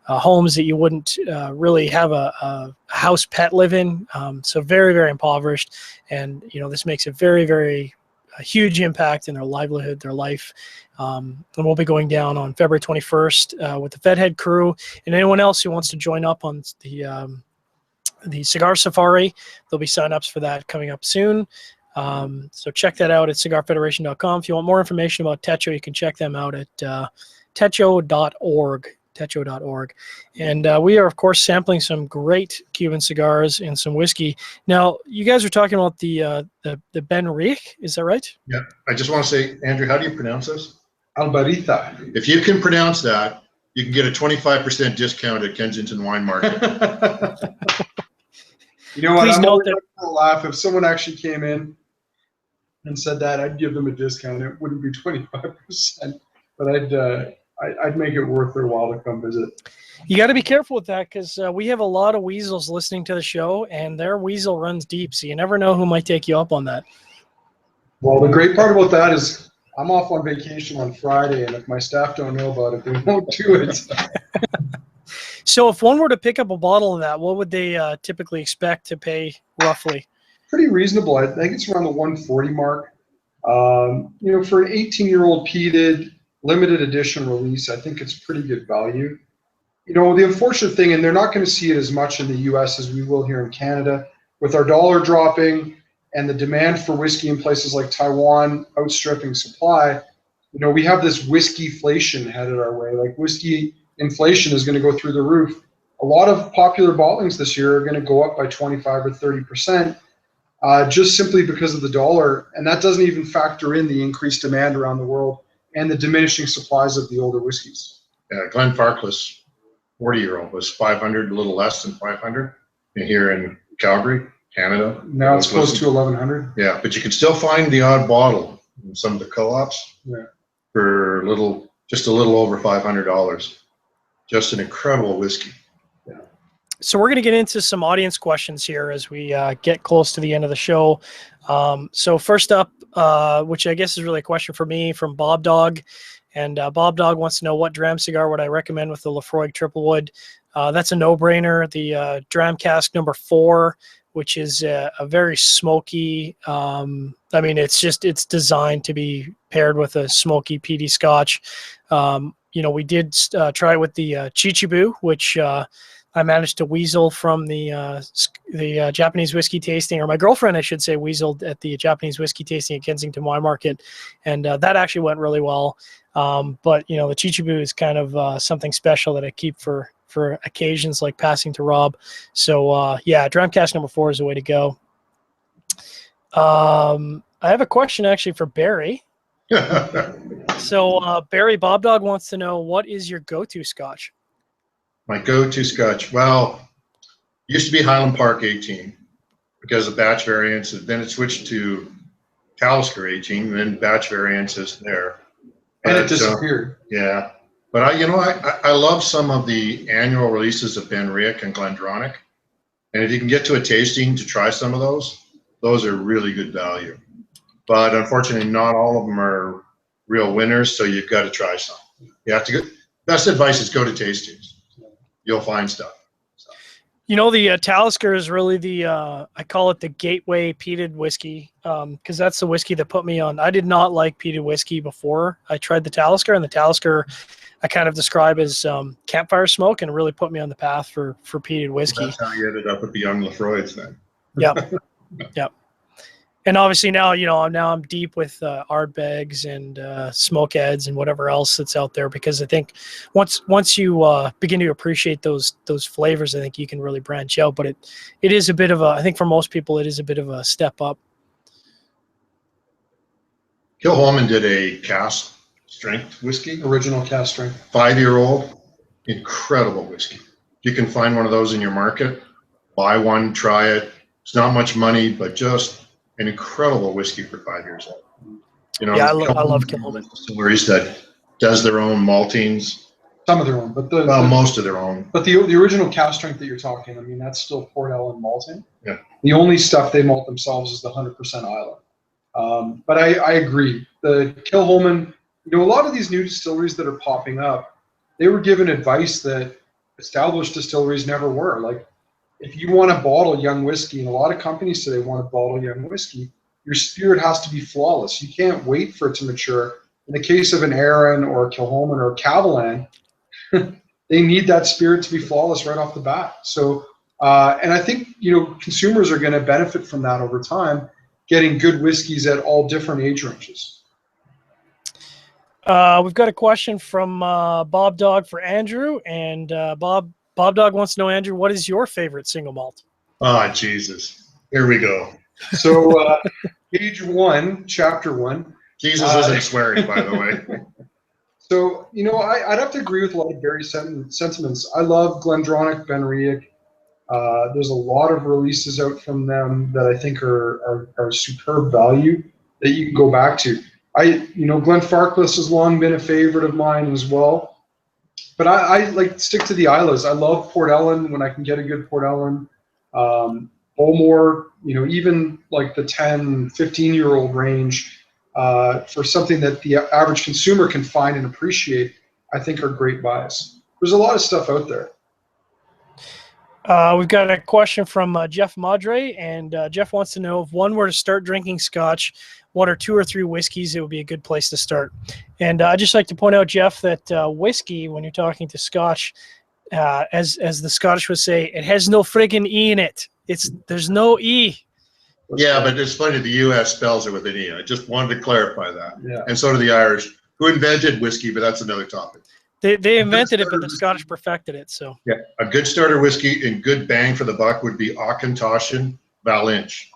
homes that you wouldn't really have a house pet live in. So very, very impoverished. And, this makes a very, very huge impact in their livelihood, their life. And we'll be going down on February 21st with the Fedhead crew and anyone else who wants to join up on the Cigar Safari. There'll be signups for that coming up soon. So check that out at cigarfederation.com. If you want more information about Techo, you can check them out at techo.org. Techo.org. And we are, of course, sampling some great Cuban cigars and some whiskey. Now, you guys are talking about the Benriach, is that right? Yeah. I just want to say, Andrew, how do you pronounce this? Albarita. If you can pronounce that, you can get a 25% discount at Kensington Wine Market. You know what? Please I'm note always going to laugh. If someone actually came in and said that, I'd give them a discount. It wouldn't be 25%, but I'd make it worth their while to come visit. You got to be careful with that because we have a lot of weasels listening to the show, and their weasel runs deep, so you never know who might take you up on that. Well, the great part about that is I'm off on vacation on Friday, and if my staff don't know about it, they won't do it. So if one were to pick up a bottle of that, what would they typically expect to pay roughly? Pretty reasonable. I think it's around the 140 mark. For an 18-year-old peated limited edition release, I think it's pretty good value. The unfortunate thing, and they're not going to see it as much in the U.S. as we will here in Canada, with our dollar dropping and the demand for whiskey in places like Taiwan outstripping supply, we have this whiskey-flation headed our way. Like whiskey inflation is going to go through the roof. A lot of popular bottlings this year are going to go up by 25 or 30%. Just simply because of the dollar, and that doesn't even factor in the increased demand around the world and the diminishing supplies of the older whiskeys. Yeah, Glenfarclas, 40-year-old, was 500, a little less than 500 here in Calgary, Canada. Now it's close to 1,100. Yeah, but you can still find the odd bottle in some of the co-ops for just a little over $500. Just an incredible whiskey. So we're going to get into some audience questions here as we get close to the end of the show. So first up, which I guess is really a question for me, from Bob Dog. And Bob Dog wants to know, what dram cigar would I recommend with the Lafroig Triple Wood? That's a no-brainer. The Dram Cask number 4, which is a very smoky, it's designed to be paired with a smoky peaty Scotch. We did try it with the Chichibu, which I managed to weasel from the Japanese whiskey tasting, or my girlfriend, I should say, weaseled at the Japanese whiskey tasting at Kensington Wine Market, and that actually went really well. But the Chichibu is kind of something special that I keep for occasions like passing to Rob. So Dram Cask number 4 is the way to go. I have a question actually for Barry. So Barry, Bob Dog wants to know, what is your go-to Scotch? My go-to Scotch, well, used to be Highland Park 18 because of batch variants. Then it switched to Talisker 18, then batch variants is there. And it disappeared. Yeah. But I love some of the annual releases of Ben Riach and Glendronach. And if you can get to a tasting to try some of those are really good value. But unfortunately, not all of them are real winners, so you've got to try some. You have to go. Best advice is go to tastings. You'll find stuff. So. The Talisker is really the, I call it the gateway peated whiskey, because that's the whiskey that put me on. I did not like peated whiskey before I tried the Talisker, and the Talisker I kind of describe as campfire smoke, and really put me on the path for peated whiskey. That's how you ended up with the young Lafroigs then. Yep. Yep. And obviously now, I'm deep with Ardbegs and Smokeheads and whatever else that's out there, because I think once you begin to appreciate those flavors, I think you can really branch out. But it is a bit of I think for most people, it is a bit of a step up. Kilholman did a cask strength whiskey. Original cask strength. 5-year-old, incredible whiskey. You can find one of those in your market. Buy one, try it. It's not much money, but just an incredible whiskey for 5 years old. I love Kilholman. Distilleries that does their own maltings. Some of their own, but most of their own. But the original cask strength that you're talking, that's still Port Ellen malting. Yeah. The only stuff they malt themselves is the 100% Islay. But I agree. The Kilholman, a lot of these new distilleries that are popping up, they were given advice that established distilleries never were. Like, if you want to bottle young whiskey, and a lot of companies today want to bottle young whiskey, your spirit has to be flawless. You can't wait for it to mature. In the case of an Aaron or a Kilholman or a Cavalan, they need that spirit to be flawless right off the bat. So, and I think, consumers are going to benefit from that over time, getting good whiskeys at all different age ranges. We've got a question from Bob Dog for Andrew, and Bob Dog wants to know, Andrew, what is your favorite single malt? Oh, Jesus. Here we go. So, page 1, chapter 1. Jesus isn't swearing, by the way. So, I'd have to agree with a lot of Barry's sentiments. I love Glendronach, Ben Riach. There's a lot of releases out from them that I think are superb value that you can go back to. Glenfarclas has long been a favorite of mine as well. But I like to stick to the Islas. I love Port Ellen when I can get a good Port Ellen. Bowmore, even like the 10, 15-year-old range for something that the average consumer can find and appreciate, I think are great buys. There's a lot of stuff out there. We've got a question from Jeff Madre, and Jeff wants to know if one were to start drinking Scotch, what are 2 or 3 whiskeys it would be a good place to start? And I'd just like to point out, Jeff, that whiskey, when you're talking to Scotch, as the Scottish would say, it has no friggin' E in it. There's no E. Yeah, but it's funny, the U.S. spells it with an E. I just wanted to clarify that. Yeah. And so do the Irish, who invented whiskey, but that's another topic. They invented it, but the Scottish perfected it. So yeah, a good starter whiskey and good bang for the buck would be Auchentoshan Valinch.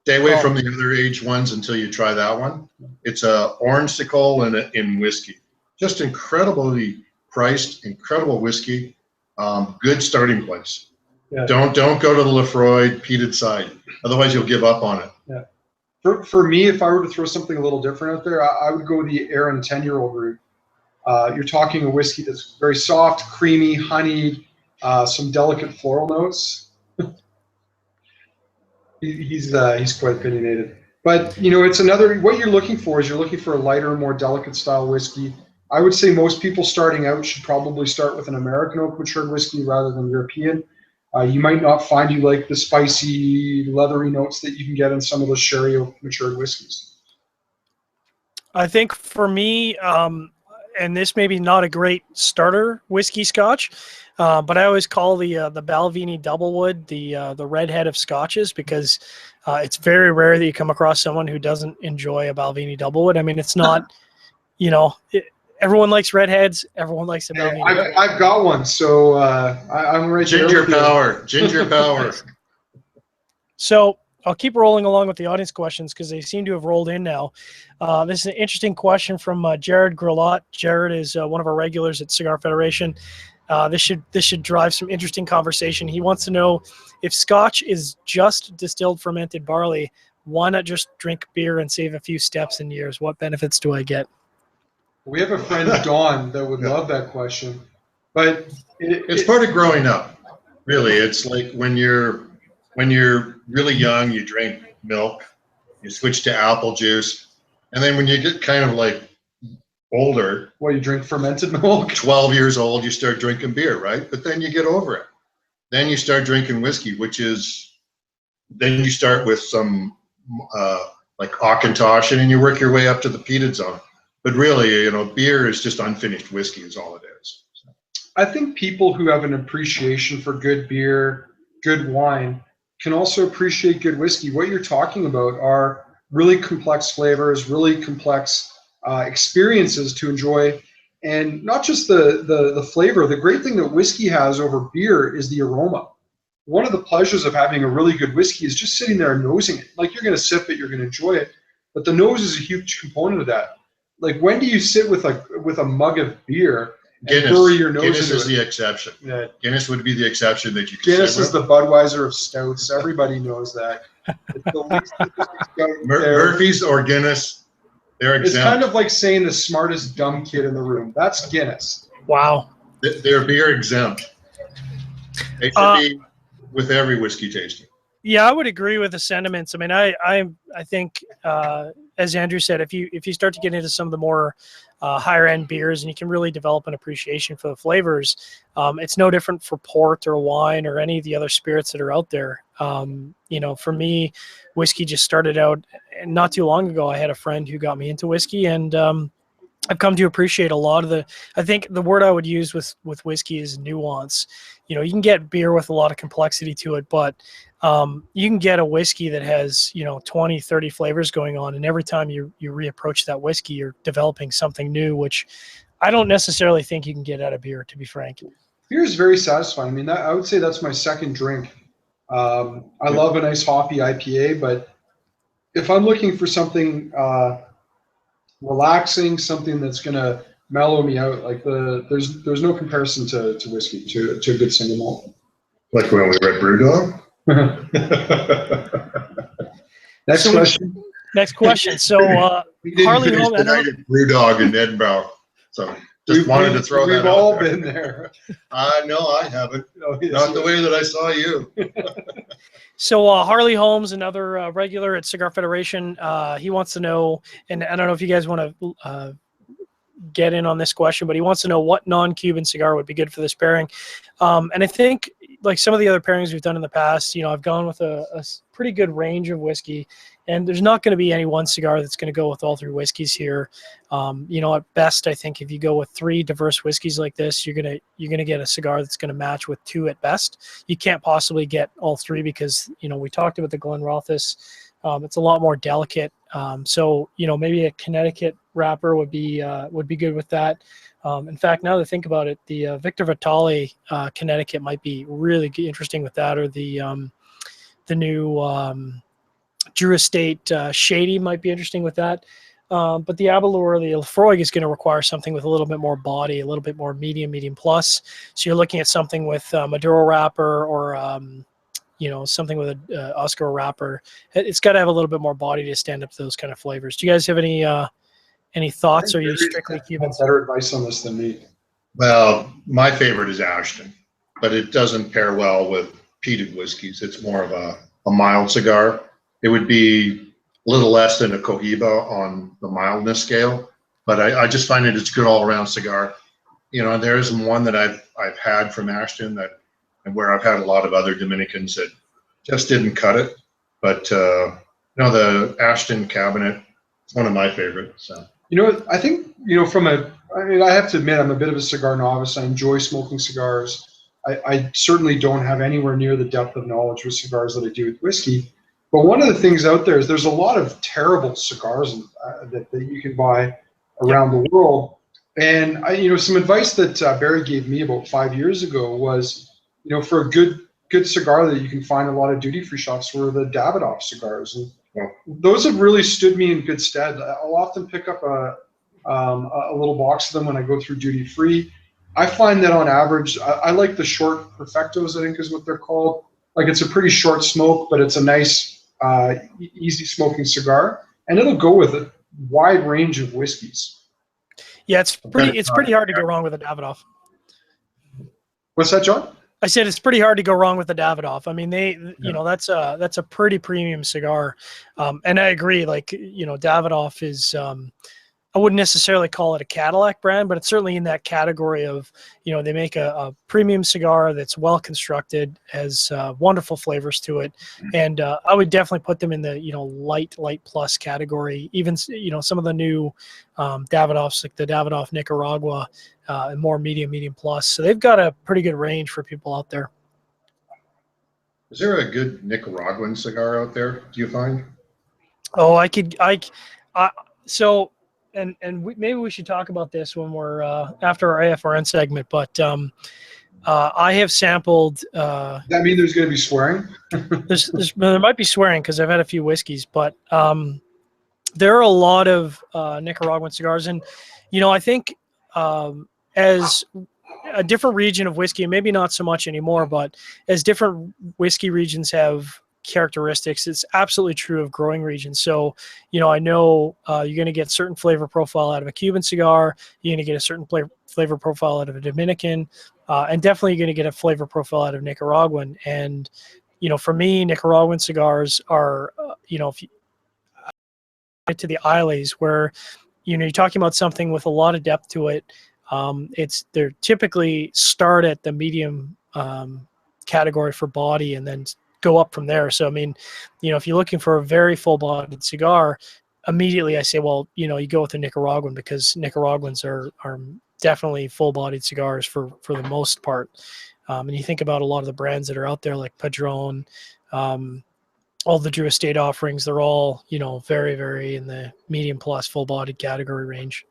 Stay away from the other aged ones until you try that one. It's a orangesicle in whiskey. Just incredibly priced, incredible whiskey. Good starting place. Yeah. Don't go to the Lefroy peated side. Otherwise, you'll give up on it. Yeah. For me, if I were to throw something a little different out there, I would go the Aaron 10-year-old route. You're talking a whiskey that's very soft, creamy, honeyed, some delicate floral notes. He's quite opinionated. But, it's another, what you're looking for is you're looking for a lighter, more delicate style whiskey. I would say most people starting out should probably start with an American oak matured whiskey rather than European. You might not find you like the spicy, leathery notes that you can get in some of those sherry oak matured whiskeys. I think for me, and this may be not a great starter whiskey Scotch, but I always call the Balvenie Doublewood the redhead of Scotches, because it's very rare that you come across someone who doesn't enjoy a Balvenie Doublewood. I mean, it's not, everyone likes redheads. Everyone likes a Balvenie. I've got one, so I'm right there. Ginger power. So I'll keep rolling along with the audience questions because they seem to have rolled in now. This is an interesting question from Jared Grelot. Jared is one of our regulars at Cigar Federation. This should drive some interesting conversation. He wants to know, if Scotch is just distilled fermented barley, why not just drink beer and save a few steps and years? What benefits do I get? We have a friend, Dawn, that would love that question. But it's part of growing up, really. It's like when you're really young, you drink milk, you switch to apple juice, and then when you get kind of like older, you drink fermented milk? 12 years old, you start drinking beer, right? But then you get over it. Then you start drinking whiskey, then you start with some like Auchentoshan, and you work your way up to the peated zone. But really, beer is just unfinished whiskey is all it is. I think people who have an appreciation for good beer, good wine, can also appreciate good whiskey. What you're talking about are really complex flavors, really complex experiences to enjoy, and not just the flavor. The great thing that whiskey has over beer is the aroma. One of the pleasures of having a really good whiskey is just sitting there and nosing it. Like, you're going to sip it, you're going to enjoy it, but the nose is a huge component of that. Like, when do you sit with a mug of beer and bury your nose Guinness into is the exception. Yeah. Guinness would be the exception that you can Guinness is the Budweiser of stouts. Everybody knows that. It's the least stout Murphy's or Guinness, they're exempt. It's kind of like saying the smartest dumb kid in the room. That's Guinness. Wow. They're beer exempt. They should be with every whiskey tasting. Yeah, I would agree with the sentiments. I mean, I think, as Andrew said, if you start to get into some of the more higher end beers, and you can really develop an appreciation for the flavors, it's no different for port or wine or any of the other spirits that are out there. For me, whiskey just started out, and not too long ago, I had a friend who got me into whiskey, and I've come to appreciate a lot of I think the word I would use with whiskey is nuance. You can get beer with a lot of complexity to it, but you can get a whiskey that has 20, 30 flavors going on, and every time you reapproach that whiskey, you're developing something new, which I don't necessarily think you can get out of beer, to be frank. Beer is very satisfying. I mean, I would say that's my second drink. I love a nice hoppy IPA, but if I'm looking for something relaxing, something that's going to mellow me out, like there's no comparison to whiskey, to a good single malt. Like when we read Brewdog? Next question. Next question. So Harley Holmes, Brewdog in Edinburgh. So just wanted to throw that out. We've all been there. No, I haven't. Not the way that I saw you. So Harley Holmes, another regular at Cigar Federation, he wants to know, and I don't know if you guys want to get in on this question, but he wants to know what non-Cuban cigar would be good for this pairing. And I think, like some of the other pairings we've done in the past, you know, I've gone with a pretty good range of whiskey, and there's not going to be any one cigar that's going to go with all three whiskeys here. You know, at best, I think if you go with three diverse whiskeys like this, you're gonna get a cigar that's going to match with two at best. You can't possibly get all three because, you know, we talked about the Glenrothes. It's a lot more delicate. So, you know, maybe a Connecticut wrapper would be good with that. In fact, now that I think about it, the Victor Vitale Connecticut might be really interesting with that, or the new Drew Estate Shady might be interesting with that. But the Aberlour, the Lefroy is going to require something with a little bit more body, a little bit more medium plus. So you're looking at something with Maduro wrapper, or you know, something with a Oscar wrapper. It's got to have a little bit more body to stand up to those kind of flavors. Do you guys have any thoughts, or are you strictly Cubans? Better advice on this than me. Well, my favorite is Ashton, but it doesn't pair well with peated whiskeys. It's more of a mild cigar. It would be a little less than a Cohiba on the mildness scale, but I just find it's a good all-around cigar. You know, there isn't one that I've had from Ashton and where I've had a lot of other Dominicans that just didn't cut it. But you know, the Ashton Cabinet, it's one of my favorites. So. You know, I think, you know, I mean, I have to admit, I'm a bit of a cigar novice. I enjoy smoking cigars. I certainly don't have anywhere near the depth of knowledge with cigars that I do with whiskey. But one of the things out there is there's a lot of terrible cigars that you can buy around the world. And you know, some advice that Barry gave me about 5 years ago was, you know, for a good cigar that you can find a lot of duty-free shops were the Davidoff cigars, and those have really stood me in good stead. I'll often pick up a little box of them when I go through duty-free. I find that on average, I like the short Perfectos, I think is what they're called. Like, it's a pretty short smoke, but it's a nice, easy smoking cigar, and it'll go with a wide range of whiskeys. Yeah, it's pretty hard to go wrong with a Davidoff. What's that, John? I said it's pretty hard to go wrong with the Davidoff. I mean, you know, that's a pretty premium cigar, and I agree. Like, you know, Davidoff is, I wouldn't necessarily call it a Cadillac brand, but it's certainly in that category of, you know, they make a premium cigar that's well constructed, has wonderful flavors to it, and I would definitely put them in the, you know, light plus category. Even, you know, some of the new Davidoffs, like the Davidoff Nicaragua, and more medium plus. So they've got a pretty good range for people out there. Is there a good Nicaraguan cigar out there, do you find? Oh, so. Maybe we should talk about this when we're after our AFRN segment. But I have sampled. Does that mean there's going to be swearing? There might be swearing because I've had a few whiskeys, but there are a lot of Nicaraguan cigars, and you know, I think as a different region of whiskey, and maybe not so much anymore, but as different whiskey regions have characteristics, it's absolutely true of growing regions. So, you know, I know you're going to get certain flavor profile out of a Cuban cigar, you're going to get a certain flavor profile out of a Dominican, and definitely you're going to get a flavor profile out of Nicaraguan. And, you know, for me, Nicaraguan cigars are, you know, if you get to the Isles, where, you know, you're talking about something with a lot of depth to it, they're typically start at the medium category for body and then go up from there. So, I mean, you know, if you're looking for a very full-bodied cigar, immediately I say, well, you know, you go with the Nicaraguan, because Nicaraguans are definitely full-bodied cigars for the most part. And you think about a lot of the brands that are out there, like Padron, all the Drew Estate offerings, they're all, you know, very, very in the medium plus full-bodied category range.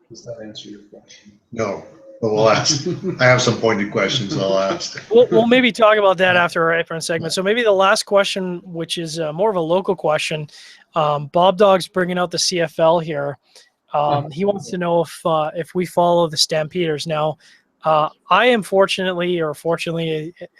Does that answer your question? No, but we'll ask. I have some pointed questions I'll ask. We'll maybe talk about that after our different segment. So maybe the last question, which is more of a local question. Bob Dog's bringing out the CFL here. He wants to know if we follow the Stampeders. Now, I am fortunately,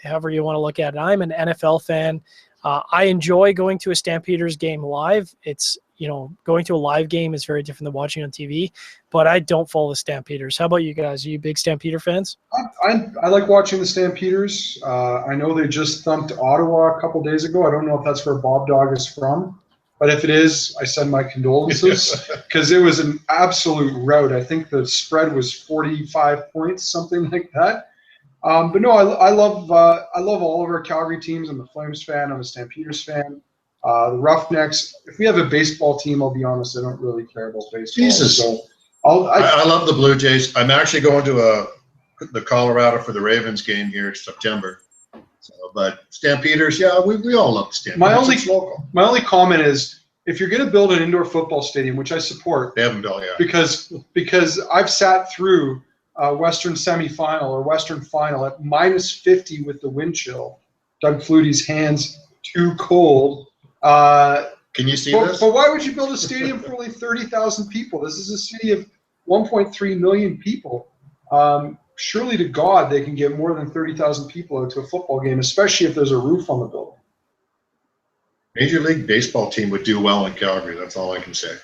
however you want to look at it, I'm an NFL fan. I enjoy going to a Stampeders game live. It's, you know, going to a live game is very different than watching on TV, but I don't follow the Stampeders. How about you guys? Are you big Stampeder fans? I like watching the Stampeders. I know they just thumped Ottawa a couple days ago. I don't know if that's where Bob Dog is from, But if it is, I send my condolences because it was an absolute rout. I think the spread was 45 points, something like that. But no, I love all of our Calgary teams. I'm a Flames fan. I'm a Stampeders fan. The Roughnecks. If we have a baseball team, I'll be honest, I don't really care about baseball. Jesus. So I love the Blue Jays. I'm actually going to the Colorado for the Ravens game here in September. So, but Stampeders, yeah, we all love the Stampeders. My only comment is, if you're going to build an indoor football stadium, which I support, they haven't built yet, because I've sat through Western semifinal or Western final at -50 with the wind chill. Doug Flutie's hands too cold. Can you see this? But why would you build a stadium for only 30,000 people? This is a city of 1.3 million people. Surely to God, they can get more than 30,000 people out to a football game, especially if there's a roof on the building. Major League Baseball team would do well in Calgary. That's all I can say.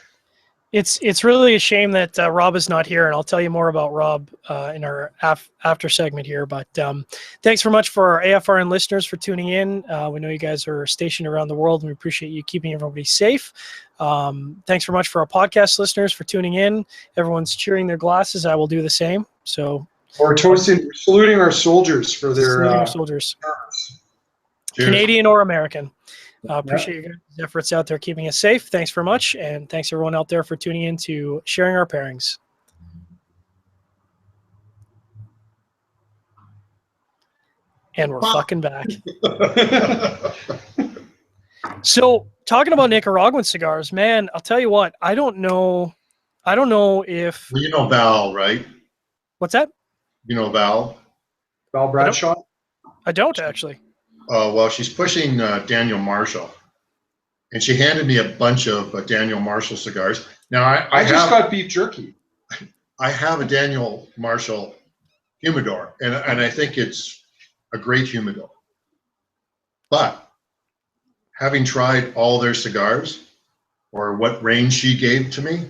It's really a shame that Rob is not here, and I'll tell you more about Rob in our after segment here. But thanks very much for our AFRN listeners for tuning in. We know you guys are stationed around the world, and we appreciate you keeping everybody safe. Thanks very much for our podcast listeners for tuning in. Everyone's cheering their glasses. I will do the same. So we're saluting our soldiers for their soldiers, Canadian or American. Appreciate your guys' efforts out there keeping us safe. Thanks very much. And thanks everyone out there for tuning in to Sharing Our Pairings. And we're fucking back. So talking about Nicaraguan cigars, man, I'll tell you what, I don't know if... Well, you know Val, right? What's that? You know Val? Val Bradshaw? I don't actually. Well, she's pushing Daniel Marshall, and she handed me a bunch of Daniel Marshall cigars. Now, I just got beef jerky. I have a Daniel Marshall humidor, and I think it's a great humidor. But having tried all their cigars, or what range she gave to me,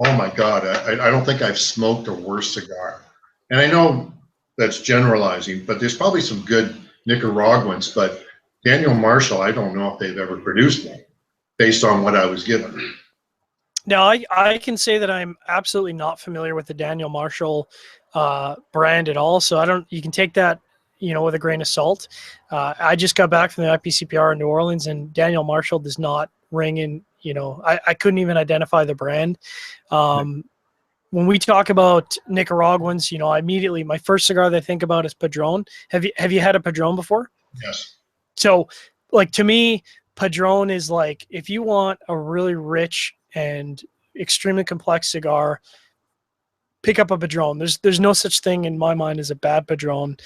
oh my God, I don't think I've smoked a worse cigar. And I know that's generalizing, but there's probably some good Nicaraguans, but Daniel Marshall, I don't know if they've ever produced one based on what I was given. Now, I can say that I'm absolutely not familiar with the Daniel Marshall brand at all. So you can take that, with a grain of salt. I just got back from the IPCPR in New Orleans, and Daniel Marshall does not ring in, I couldn't even identify the brand. When we talk about Nicaraguans, immediately my first cigar that I think about is Padron. Have you had a Padron before? Yes. So, to me, Padron is like, if you want a really rich and extremely complex cigar, pick up a Padron. There's no such thing in my mind as a bad Padron.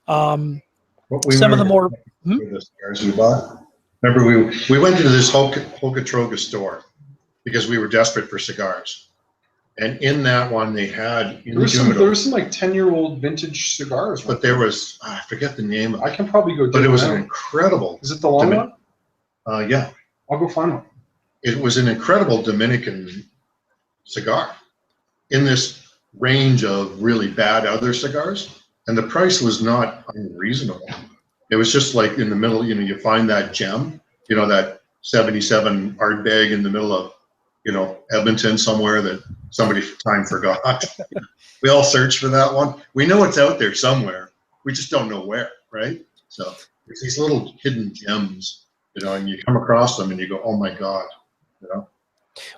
Some of the more the cigars we bought. Remember, we went to this Hokitroga store because we were desperate for cigars. And in that one, they had there was some like 10-year-old vintage cigars. But there was, I forget the name of it. I can probably go. But it was an incredible. Is it the long one? Yeah. I'll go find one. It was an incredible Dominican cigar in this range of really bad other cigars, and the price was not unreasonable. It was just like in the middle. You find that gem. That 77 art bag in the middle of. Edmonton somewhere that somebody time forgot. We all search for that one. We know it's out there somewhere. We just don't know where, right? So there's these little hidden gems, and you come across them and you go, oh my God,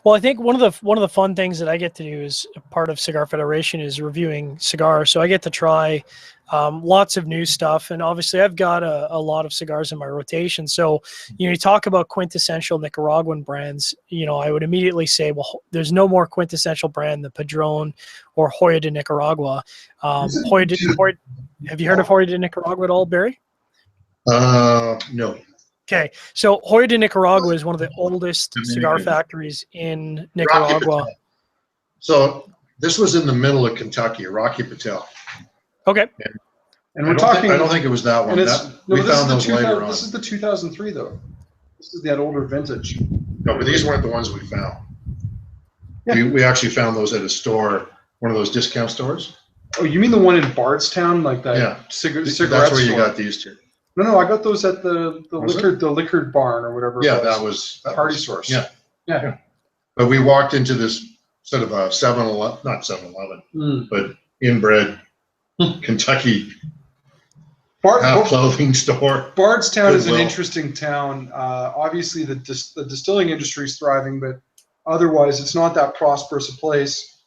Well, I think one of the fun things that I get to do as a part of Cigar Federation is reviewing cigars. So I get to try lots of new stuff, and obviously I've got a lot of cigars in my rotation. So you talk about quintessential Nicaraguan brands. I would immediately say, well, there's no more quintessential brand than Padron or Joya de Nicaragua. Have you heard of Joya de Nicaragua at all, Barry? No. Okay, so Joya de Nicaragua is one of the oldest cigar factories in Nicaragua. So this was in the middle of Kentucky, Rocky Patel. Okay. And we're talking. I don't think it was that one. We found those later on. This is the 2003 though. This is that older vintage. No, but these weren't the ones we found. Yeah. We actually found those at a store, one of those discount stores. Oh, you mean the one in Bardstown, like that? Yeah. Cigarette That's where you store. got these two. No, I got those at the liquor barn or whatever. Yeah, that was Party Source. Yeah. Yeah. But we walked into this sort of a 7-Eleven, not 7-Eleven, but inbred Kentucky clothing store. Bardstown is an Goodwill. interesting town. Obviously, the distilling industry is thriving, but otherwise, it's not that prosperous a place.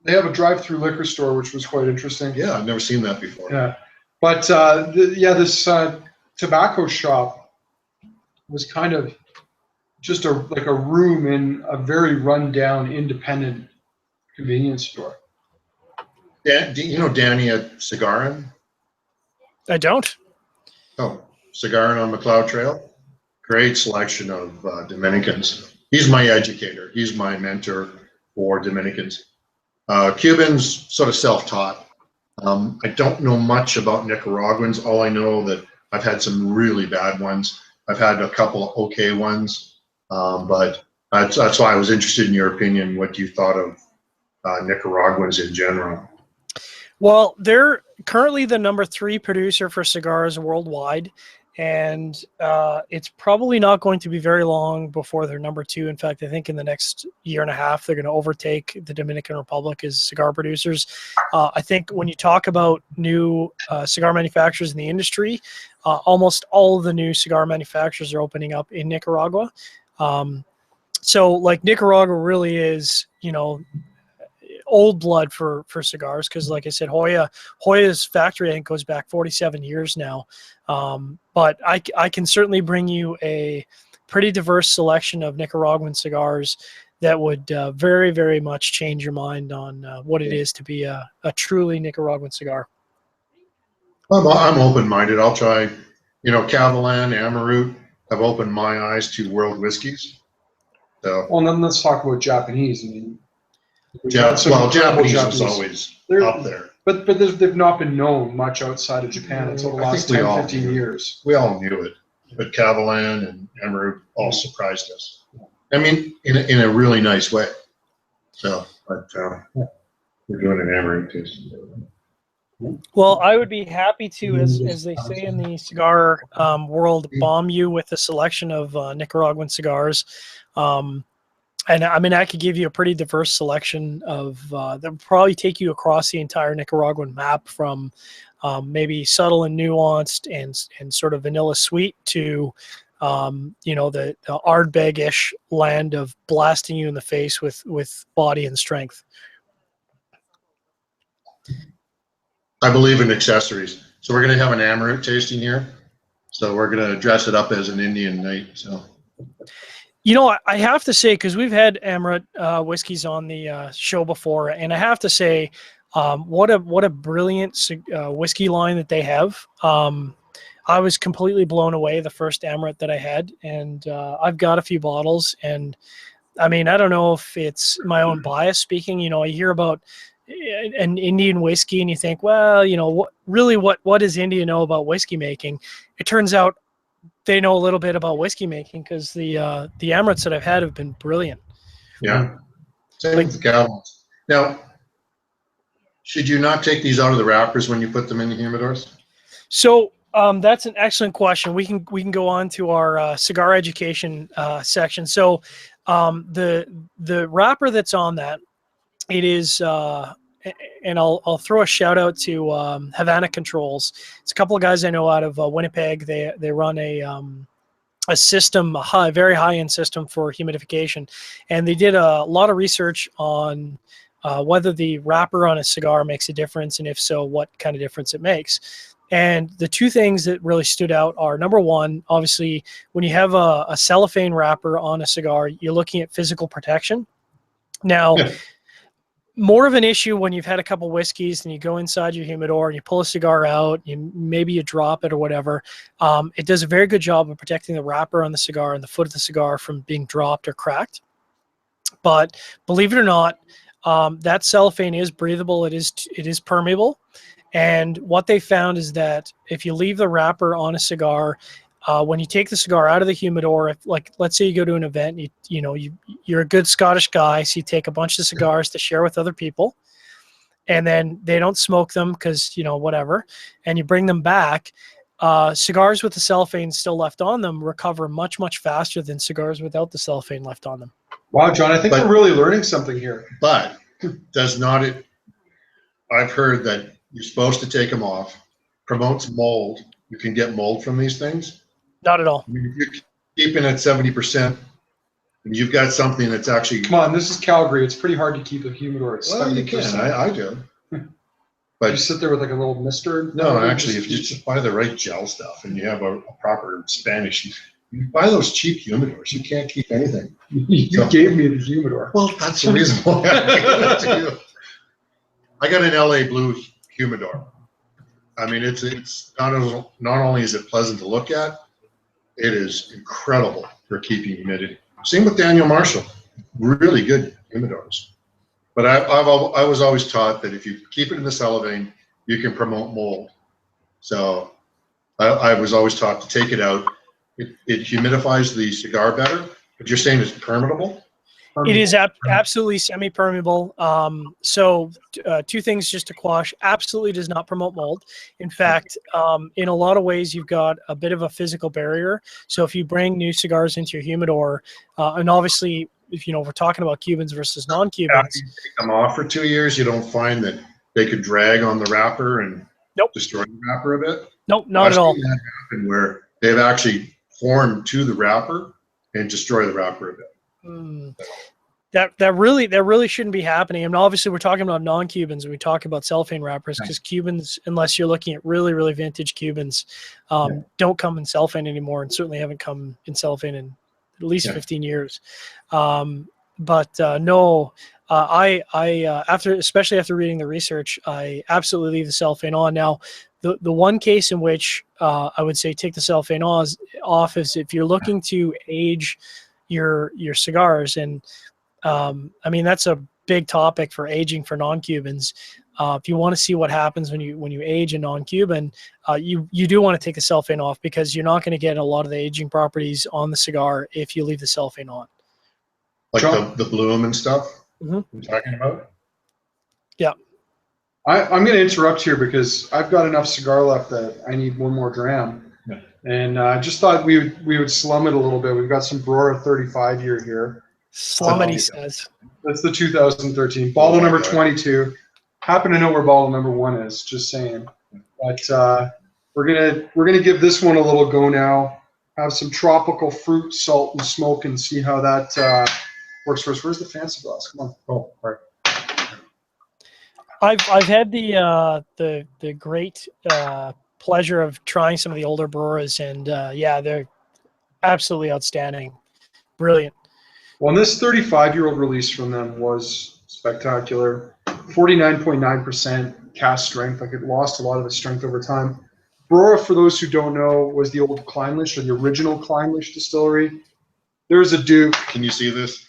They have a drive-through liquor store, which was quite interesting. Yeah, I've never seen that before. Yeah, but this tobacco shop was kind of just like a room in a very run-down independent convenience store. Do you know Danny at Cigarin? I don't. Oh, Cigarin on McLeod Trail. Great selection of Dominicans. He's my educator. He's my mentor for Dominicans. Cubans, sort of self-taught. I don't know much about Nicaraguans. All I know that I've had some really bad ones. I've had a couple of okay ones, but that's why I was interested in your opinion, what you thought of Nicaraguans in general. Well, they're currently the number 3 producer for cigars worldwide, and it's probably not going to be very long before they're number 2. In fact, I think in the next year and a half, they're going to overtake the Dominican Republic as cigar producers. I think when you talk about new cigar manufacturers in the industry, almost all of the new cigar manufacturers are opening up in Nicaragua. So like Nicaragua really is, old blood for cigars, because like I said, Hoya's factory, I think, goes back 47 years now. But I can certainly bring you a pretty diverse selection of Nicaraguan cigars that would very, very much change your mind on what it is to be a truly Nicaraguan cigar. I'm open-minded. I'll try, Catalan, Amaroot have opened my eyes to world whiskeys. So, Well, then let's talk about Japanese. I mean, Japanese was always up there. But they've not been known much outside of Japan until the last 10, 15 years. We all knew it, but Catalan and Amaroot all surprised us. I mean, in a really nice way. So, but we're doing an Amaroot tasting. Well, I would be happy to, as they say in the cigar world, bomb you with a selection of Nicaraguan cigars. And I mean, I could give you a pretty diverse selection of that would probably take you across the entire Nicaraguan map, from maybe subtle and nuanced and sort of vanilla sweet to, the Ardbeg-ish land of blasting you in the face with body and strength. I believe in accessories. So we're going to have an Amaroot tasting here. So we're going to dress it up as an Indian night. So. I have to say, because we've had Amaroot whiskeys on the show before, and I have to say, what a brilliant whiskey line that they have. I was completely blown away the first Amaroot that I had, and I've got a few bottles. And I mean, I don't know if it's my own bias speaking. You hear about an Indian whiskey, and you think, well, what does India know about whiskey making? It turns out they know a little bit about whiskey making, because the Amaroots that I've had have been brilliant. Yeah, same with the Cowboys. Now, should you not take these out of the wrappers when you put them in the humidors? So that's an excellent question. We can go on to our cigar education section. So the wrapper that's on that, it is. And I'll throw a shout out to Havana Controls. It's a couple of guys I know out of Winnipeg. They run a system, a very high-end system for humidification, and they did a lot of research on whether the wrapper on a cigar makes a difference, and if so, what kind of difference it makes. And the two things that really stood out are, number one, obviously, when you have a cellophane wrapper on a cigar, you're looking at physical protection. Now, more of an issue when you've had a couple whiskeys and you go inside your humidor and you pull a cigar out, maybe you drop it or whatever. It does a very good job of protecting the wrapper on the cigar and the foot of the cigar from being dropped or cracked. But believe it or not, that cellophane is breathable. It is permeable. And what they found is that if you leave the wrapper on a cigar, when you take the cigar out of the humidor, let's say you go to an event, you're a good Scottish guy, so you take a bunch of cigars to share with other people, and then they don't smoke them because whatever, and you bring them back. cigars with the cellophane still left on them recover much, much faster than cigars without the cellophane left on them. Wow, John, I think we're really learning something here. But does not it? I've heard that you're supposed to take them off. Promotes mold. You can get mold from these things. Not at all. I mean, if you're keeping at 70%, and you've got something that's actually. Come on, this is Calgary. It's pretty hard to keep a humidor at Well, 70%. you can. I do. But you sit there with like a little mister. No, actually, if you just buy the right gel stuff and you have a proper Spanish, you buy those cheap humidors. You can't keep anything. You gave me the humidor. Well, that's the reason why I gave it to you. I got an LA Blue humidor. I mean, it's not only is it pleasant to look at, it is incredible for keeping humidity. Same with Daniel Marshall, really good humidors. But I was always taught that if you keep it in the cellophane, you can promote mold. So I was always taught to take it out. It humidifies the cigar better. But you're saying it's permeable? It is absolutely semi-permeable. So two things just to quash. Absolutely does not promote mold. In fact, in a lot of ways, you've got a bit of a physical barrier. So if you bring new cigars into your humidor, and obviously, if we're talking about Cubans versus non-Cubans. After you take them off for 2 years, you don't find that they could drag on the wrapper and destroy the wrapper a bit? Nope, not at all. I've seen that happen where they've actually formed to the wrapper and destroy the wrapper a bit. That really shouldn't be happening. I mean, obviously, we're talking about non-Cubans when we talk about cellophane wrappers, because Cubans, unless you're looking at really, really vintage Cubans, don't come in cellophane anymore, and certainly haven't come in cellophane in at least 15 years. No, especially after reading the research, I absolutely leave the cellophane on. Now, the one case in which I would say take the cellophane off is if you're looking to age your cigars. And I mean, that's a big topic for aging for non-Cubans. If you want to see what happens when you age a non-Cuban, you do want to take the cellophane off, because you're not going to get a lot of the aging properties on the cigar if you leave the cellophane on. Like the bloom and stuff you're talking about? Yeah. I'm going to interrupt here because I've got enough cigar left that I need one more dram. Yeah. And I just thought we would slum it a little bit. We've got some Brora 35 year here. Slum it, he says. That's the 2013. Bottle number 22. Happen to know where bottle number 1 is, just saying. But we're gonna give this one a little go now. Have some tropical fruit, salt, and smoke, and see how that works for us. Where's the fancy glass? Come on. Oh, all right. I've had the great pleasure of trying some of the older Broras, and they're absolutely outstanding, brilliant. Well, and this 35-year-old release from them was spectacular. 49.9% cast strength. Like, it lost a lot of its strength over time. Brora, for those who don't know, was the old Kleinlich, or the original Kleinlich distillery. There's a Duke. Can you see this?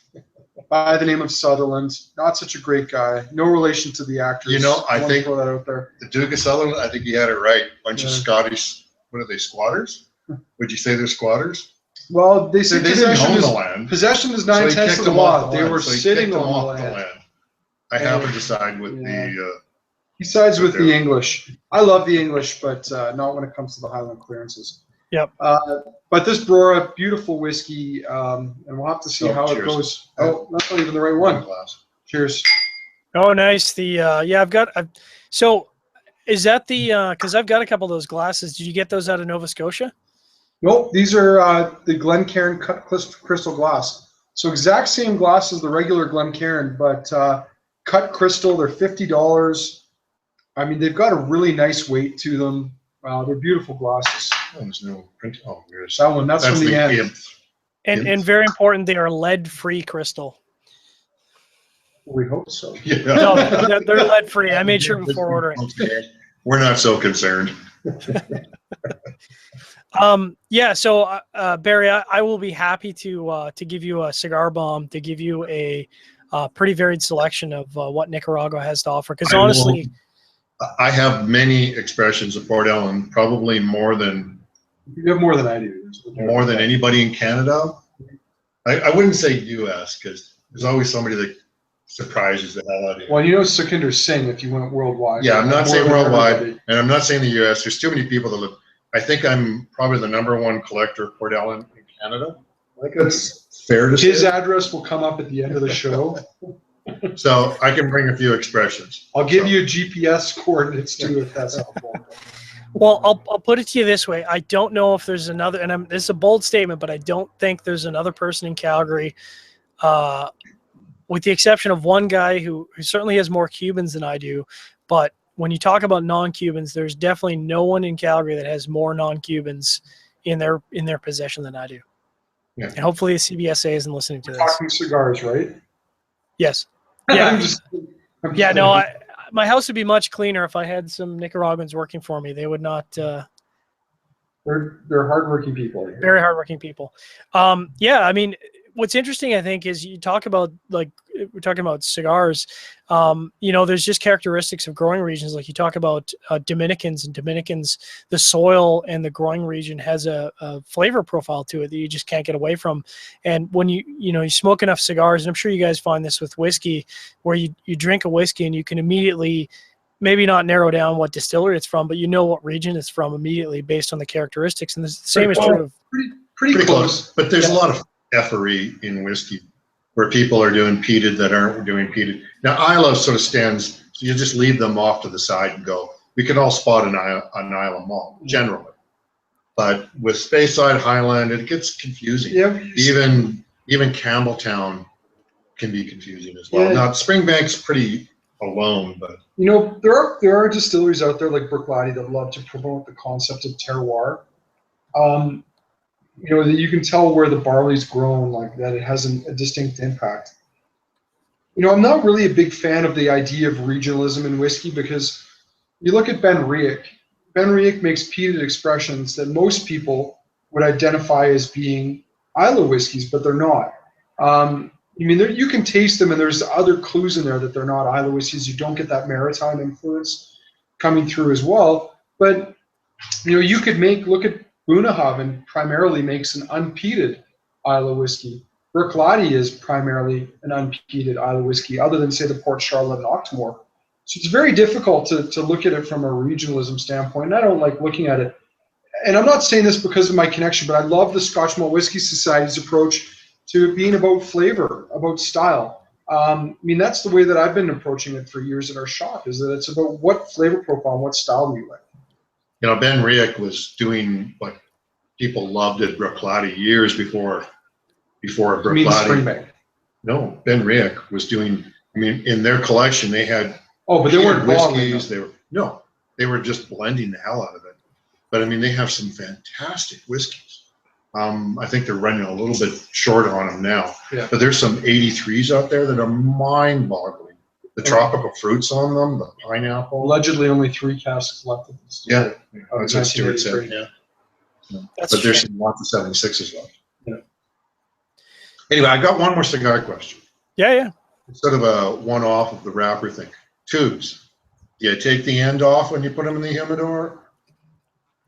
By the name of Sutherland. Not such a great guy. No relation to the actors. I think throw that out there. The Duke of Sutherland, I think he had it right. Bunch of Scottish, what are they, squatters? Would you say they're squatters? Well, they say they didn't own the land. Possession is 9/10 of the law. They were sitting on the the land. I happen to side with the. He sides with the English. I love the English, but not when it comes to the Highland clearances. Yep. But this Brora, beautiful whiskey, and we'll have to see how it goes. Oh, that's not even the right one. Cheers. Oh, nice. So is that because I've got a couple of those glasses. Did you get those out of Nova Scotia? Nope, these are the Glencairn cut crystal glass. So exact same glass as the regular Glencairn, but cut crystal. They're $50. I mean, they've got a really nice weight to them. They're beautiful glasses. Oh, there's no print. Oh, there's that one. That's from the end. And very important, they are lead-free crystal. We hope so. Yeah. No, they're lead-free. I made sure before ordering. We're not so concerned. So Barry, I will be happy to give you a cigar bomb, to give you a pretty varied selection of what Nicaragua has to offer. Because honestly, I have many expressions of Port Ellen, probably more than you have more than I do. More than anybody in Canada. I wouldn't say U.S. because there's always somebody that surprises the hell out of you. Well, you know Sukhinder Singh if you went worldwide. Yeah, I'm not saying worldwide, and I'm not saying the U.S. There's too many people that live. I think I'm probably the #1 collector of Port Ellen in Canada. I think that's fair to say. His address will come up at the end of the show. So I can bring a few expressions. I'll give you GPS coordinates too if that's helpful. Well, I'll put it to you this way. I don't know if there's another, and this is a bold statement, but I don't think there's another person in Calgary, with the exception of one guy who certainly has more Cubans than I do. But when you talk about non-Cubans, there's definitely no one in Calgary that has more non-Cubans in their possession than I do. Yeah. And hopefully the CBSA isn't listening to this. Talking cigars, right? Yes. Yeah. I'm just No, my house would be much cleaner if I had some Nicaraguans working for me. They would not. They're hardworking people. Very hardworking people. Yeah, I mean, what's interesting, I think, is you talk about, like, we're talking about cigars. There's just characteristics of growing regions. Like you talk about Dominicans, the soil and the growing region has a flavor profile to it that you just can't get away from. And when you smoke enough cigars, and I'm sure you guys find this with whiskey, where you drink a whiskey and you can immediately maybe not narrow down what distillery it's from, but you know what region it's from immediately based on the characteristics. And the same is true of pretty close. But there's a lot of effery in whiskey where people are doing peated that aren't doing peated. Now, Isla sort of stands, so you just leave them off to the side and go. We can all spot an Isla malt, generally. But with Speyside, Highland, it gets confusing. Yeah. Even Campbelltown can be confusing as well. Yeah. Now, Springbank's pretty alone, but there are distilleries out there like Bruichladdich that love to promote the concept of terroir. That you can tell where the barley's grown, like that it has a distinct impact. I'm not really a big fan of the idea of regionalism in whiskey because you look at Ben Riach. Ben Riach makes peated expressions that most people would identify as being Isla whiskeys, but they're not. You can taste them, and there's other clues in there that they're not Isla whiskeys. You don't get that maritime influence coming through as well. But you could look at Bunnahabhain primarily makes an unpeated Isla whiskey. Bruichladdich is primarily an unpeated Isla whiskey, other than, say, the Port Charlotte and Octomore. So it's very difficult to look at it from a regionalism standpoint, and I don't like looking at it. And I'm not saying this because of my connection, but I love the Scotch Malt Whisky Society's approach to being about flavor, about style. That's the way that I've been approaching it for years at our shop, is that it's about what flavor profile and what style do you like. Ben Riach was doing what people loved at Bruichladdich years before Bruichladdich. You mean Springbank? No, Ben Riach was doing. In their collection they had. Oh, but they weren't whiskeys. They were just blending the hell out of it. But they have some fantastic whiskeys. I think they're running a little bit short on them now. Yeah. But there's some 83s out there that are mind-boggling. The tropical fruits on them, the pineapple. Allegedly, only 3 casks left of this. Yeah, that's what Stuart said. Yeah. But there's some lots of 76s left. Yeah. Anyway, I got one more cigar question. Yeah. It's sort of a one-off of the wrapper thing. Tubes. Do you take the end off when you put them in the humidor,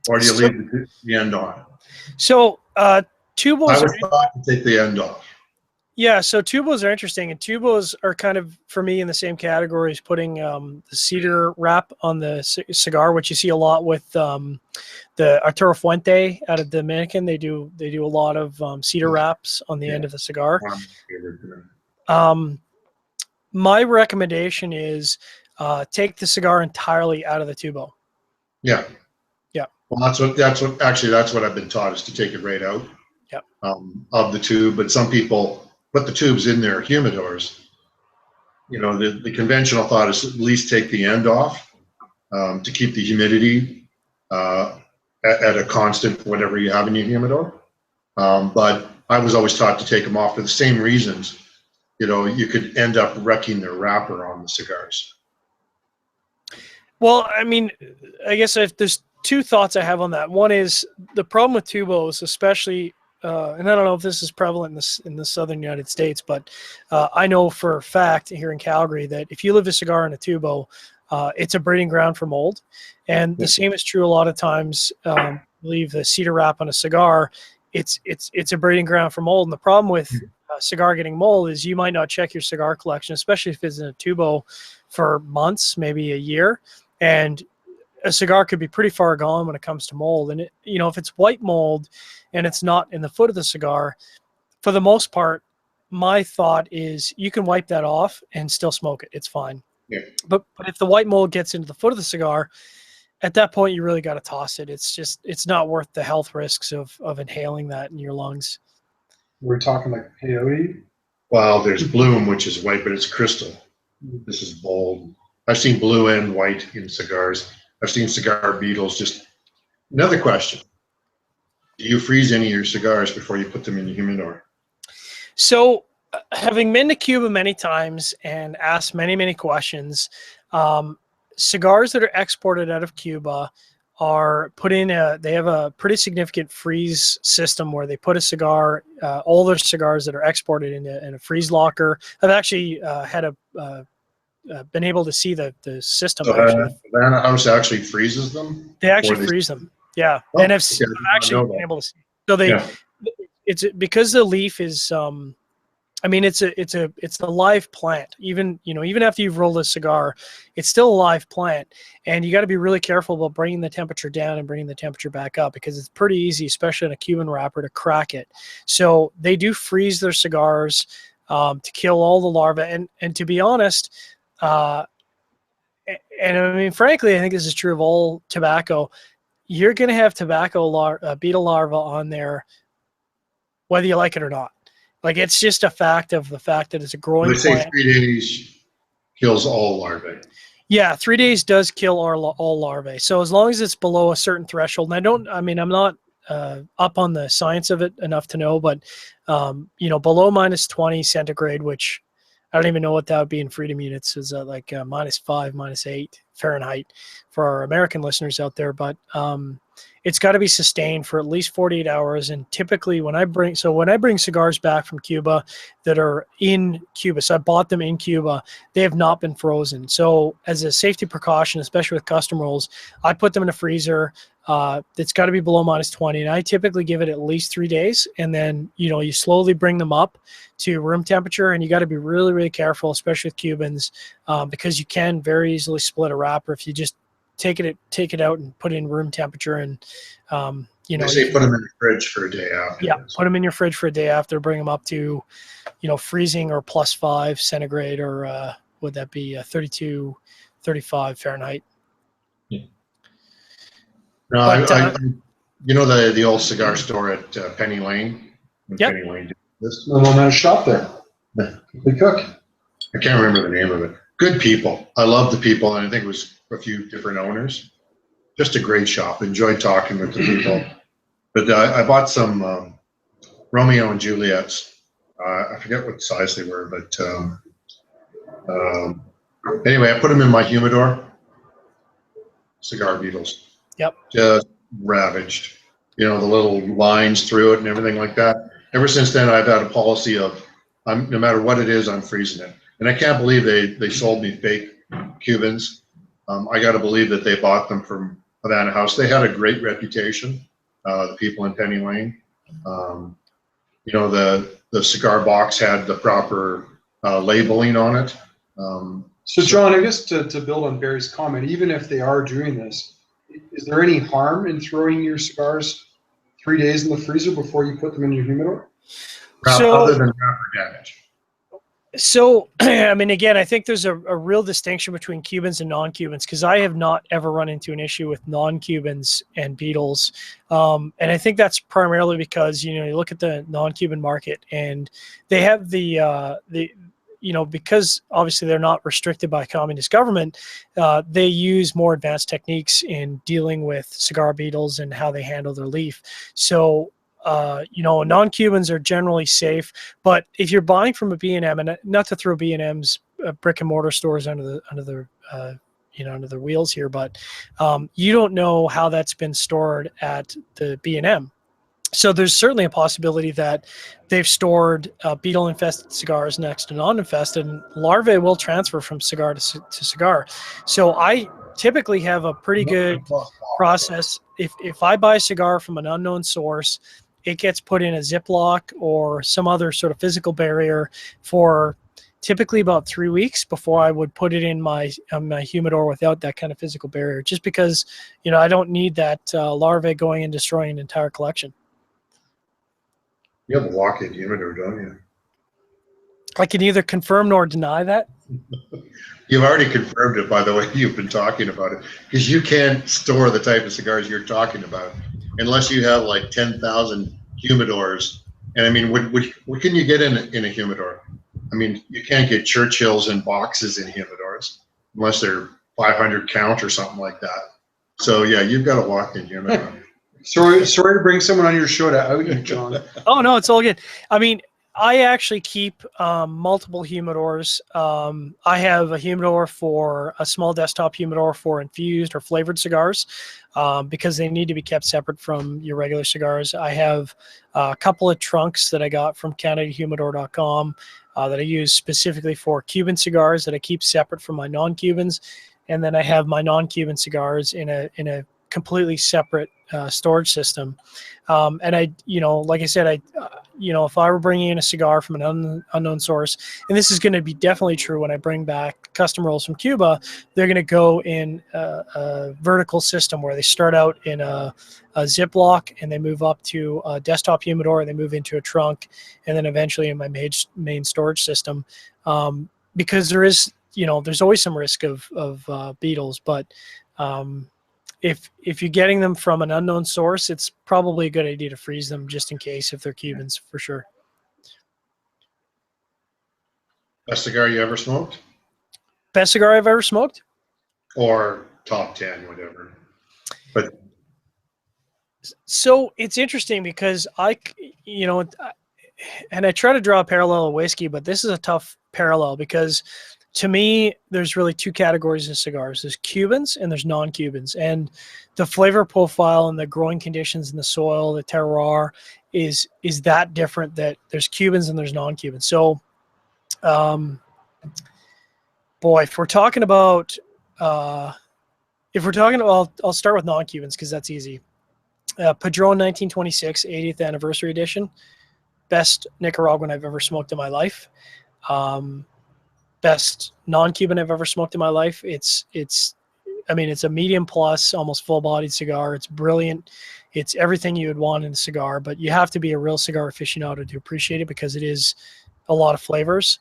or do you leave the end on? So tubos. I was taught to take the end off. Yeah, so tubos are interesting, and tubos are kind of, for me, in the same category as putting the cedar wrap on the cigar, which you see a lot with the Arturo Fuente out of Dominican. They do a lot of cedar wraps on the end of the cigar. My recommendation is take the cigar entirely out of the tubo. Yeah. Yeah. Well, that's what I've been taught, is to take it right out. Yep. Of the tube, but some people put the tubes in their humidors. The conventional thought is at least take the end off to keep the humidity at a constant, whatever you have in your humidor. But I was always taught to take them off for the same reasons. You could end up wrecking the wrapper on the cigars. Well, I guess if there's 2 thoughts I have on that. One is the problem with tubos, especially and I don't know if this is prevalent in the southern United States, but I know for a fact here in Calgary that if you leave a cigar in a tubo, it's a breeding ground for mold. And the same is true a lot of times. Leave the cedar wrap on a cigar, it's a breeding ground for mold. And the problem with a cigar getting mold is you might not check your cigar collection, especially if it's in a tubo, for months, maybe a year. And a cigar could be pretty far gone when it comes to mold. And if it's white mold and it's not in the foot of the cigar, for the most part, my thought is you can wipe that off and still smoke it. It's fine. Yeah. But if the white mold gets into the foot of the cigar, at that point you really got to toss it. It's not worth the health risks of inhaling that in your lungs. We're talking like peyote. Well, there's bloom, which is white, but it's crystal. This is bold. I've seen blue and white in cigars. I've seen cigar beetles. Just another question: do you freeze any of your cigars before you put them in your humidor? So, having been to Cuba many times and asked many questions, cigars that are exported out of Cuba are put in they have a pretty significant freeze system where they put a cigar, all their cigars that are exported in a freeze locker. I've actually been able to see the system. So Havana House actually freezes them? They actually freeze them. Yeah. Oh, and I've okay. actually been able to see. So it's because the leaf is, it's a live plant. Even after you've rolled a cigar, it's still a live plant, and you got to be really careful about bringing the temperature down and bringing the temperature back up, because it's pretty easy, especially in a Cuban wrapper, to crack it. So they do freeze their cigars to kill all the larvae. And to be honest, frankly, I think this is true of all tobacco. You're going to have beetle larvae on there, whether you like it or not. Like, it's just a fact of the fact that it's a growing plant. They say 3 days kills all larvae. Yeah, 3 days does kill all larvae. So as long as it's below a certain threshold, and I'm not up on the science of it enough to know, but below -20 centigrade, which I don't even know what that would be in freedom units, is like -5, -8 Fahrenheit for our American listeners out there. But it's got to be sustained for at least 48 hours. And typically when I bring cigars back from Cuba that are in Cuba, so I bought them in Cuba, they have not been frozen. So as a safety precaution, especially with custom rolls, I put them in a freezer. It's got to be below -20, and I typically give it at least 3 days. And then, you slowly bring them up to room temperature, and you got to be really, really careful, especially with Cubans, because you can very easily split a wrapper if you just take it out and put it in room temperature. And They say put them in the fridge for a day after. Yeah, put them in your fridge for a day after. Bring them up to, freezing or +5 centigrade, or would that be 32, 35 Fahrenheit? Yeah. No, the old cigar store at Penny Lane. Yep. Penny Lane did this. The one man shop there. They cook. I can't remember the name of it. Good people. I love the people, and I think it was a few different owners. Just a great shop. Enjoyed talking with the people. But I bought some Romeo and Juliets. I forget what size they were, but anyway, I put them in my humidor. Cigar beetles. Yep. Just ravaged. The little lines through it and everything like that. Ever since then, I've had a policy of no matter what it is, I'm freezing it. And I can't believe they sold me fake Cubans. I got to believe that they bought them from Havana House. They had a great reputation, the people in Penny Lane. The cigar box had the proper labeling on it. So John, I guess to build on Barry's comment, even if they are doing this, is there any harm in throwing your cigars 3 days in the freezer before you put them in your humidor? Other than wrapper damage. So, again, I think there's a real distinction between Cubans and non-Cubans, because I have not ever run into an issue with non-Cubans and beetles. And I think that's primarily because, you look at the non-Cuban market, and they have because obviously they're not restricted by a communist government, they use more advanced techniques in dealing with cigar beetles and how they handle their leaf. So, non-Cubans are generally safe, but if you're buying from a B&M, and not to throw B&M's brick and mortar stores under the wheels here, but you don't know how that's been stored at the B&M. So there's certainly a possibility that they've stored beetle-infested cigars next to non-infested, and larvae will transfer from cigar to cigar. So I typically have a pretty good process. If I buy a cigar from an unknown source, it gets put in a Ziploc or some other sort of physical barrier for typically about 3 weeks before I would put it in my humidor without that kind of physical barrier, just because, I don't need that larvae going and destroying an entire collection. You have a walk-in humidor, don't you? I can neither confirm nor deny that. You've already confirmed it by the way you've been talking about it, because you can't store the type of cigars you're talking about unless you have like 10,000 humidors. And I mean, what can you get in a humidor? I mean, you can't get Churchills in boxes in humidors unless they're 500 count or something like that. So yeah, you've got a walk-in humidor. Sorry to bring someone on your show to out you, John. Oh no, it's all good. I mean, I actually keep multiple humidors. I have a humidor for a small desktop humidor for infused or flavored cigars because they need to be kept separate from your regular cigars. I have a couple of trunks that I got from CanadaHumidor.com that I use specifically for Cuban cigars that I keep separate from my non-Cubans, and then I have my non-Cuban cigars in a completely separate storage system. And I, like I said, if I were bringing in a cigar from an unknown source, and this is going to be definitely true when I bring back custom rolls from Cuba, they're going to go in a vertical system where they start out in a Ziploc and they move up to a desktop humidor and they move into a trunk and then eventually in my main storage system. Because there is, there's always some risk of beetles, but if you're getting them from an unknown source, it's probably a good idea to freeze them just in case if they're Cubans, for sure. Best cigar you ever smoked? Best cigar I've ever smoked? Or top 10, whatever. But so it's interesting because and I try to draw a parallel of whiskey, but this is a tough parallel because to me, there's really two categories of cigars. There's Cubans and there's non-Cubans. And the flavor profile and the growing conditions in the soil, the terroir, is that different that there's Cubans and there's non-Cubans. So, if we're talking about, I'll start with non-Cubans because that's easy. Padron 1926, 80th anniversary edition. Best Nicaraguan I've ever smoked in my life. Best non-Cuban I've ever smoked in my life. It's a medium plus, almost full-bodied cigar. It's brilliant. It's everything you would want in a cigar, but you have to be a real cigar aficionado to appreciate it because it is a lot of flavors.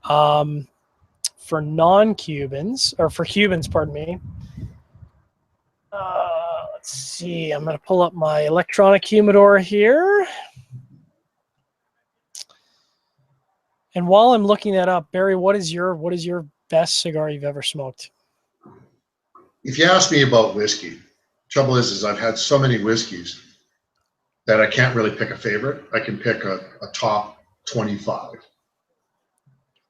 For non-Cubans, or for Cubans, pardon me. Let's see. I'm going to pull up my electronic humidor here. And while I'm looking that up, Barry, what is your best cigar you've ever smoked? if you ask me about whiskey, trouble is I've had so many whiskeys that I can't really pick a favorite. I can pick a top 25.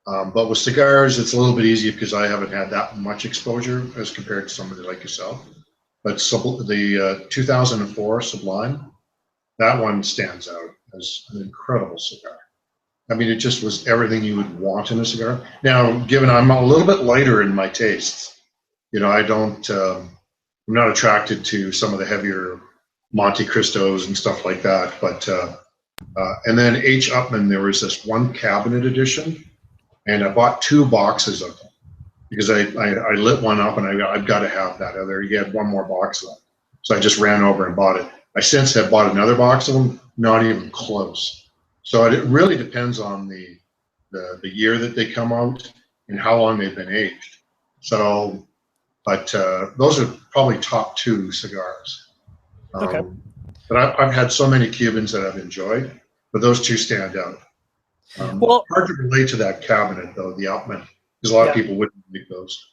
But with cigars, it's a little bit easier because I haven't had that much exposure as compared to somebody like yourself. But the 2004 Sublime, that one stands out as an incredible cigar. I mean, it just was everything you would want in a cigar. Now, given I'm a little bit lighter in my tastes, you know, I don't, I'm not attracted to some of the heavier Monte Cristos and stuff like that. But, and then H. Upmann, there was this one cabinet edition, and I bought 2 boxes of them because I lit one up and I've got to have that other. He had one more box left. So I just ran over and bought it. I since have bought another box of them, not even close. So it really depends on the year that they come out and how long they've been aged. So, but those are probably top 2 cigars. Okay. But I've had so many Cubans that I've enjoyed, but those 2 stand out. Well, hard to relate to that cabinet though, the Upmann, because a lot of people wouldn't like those.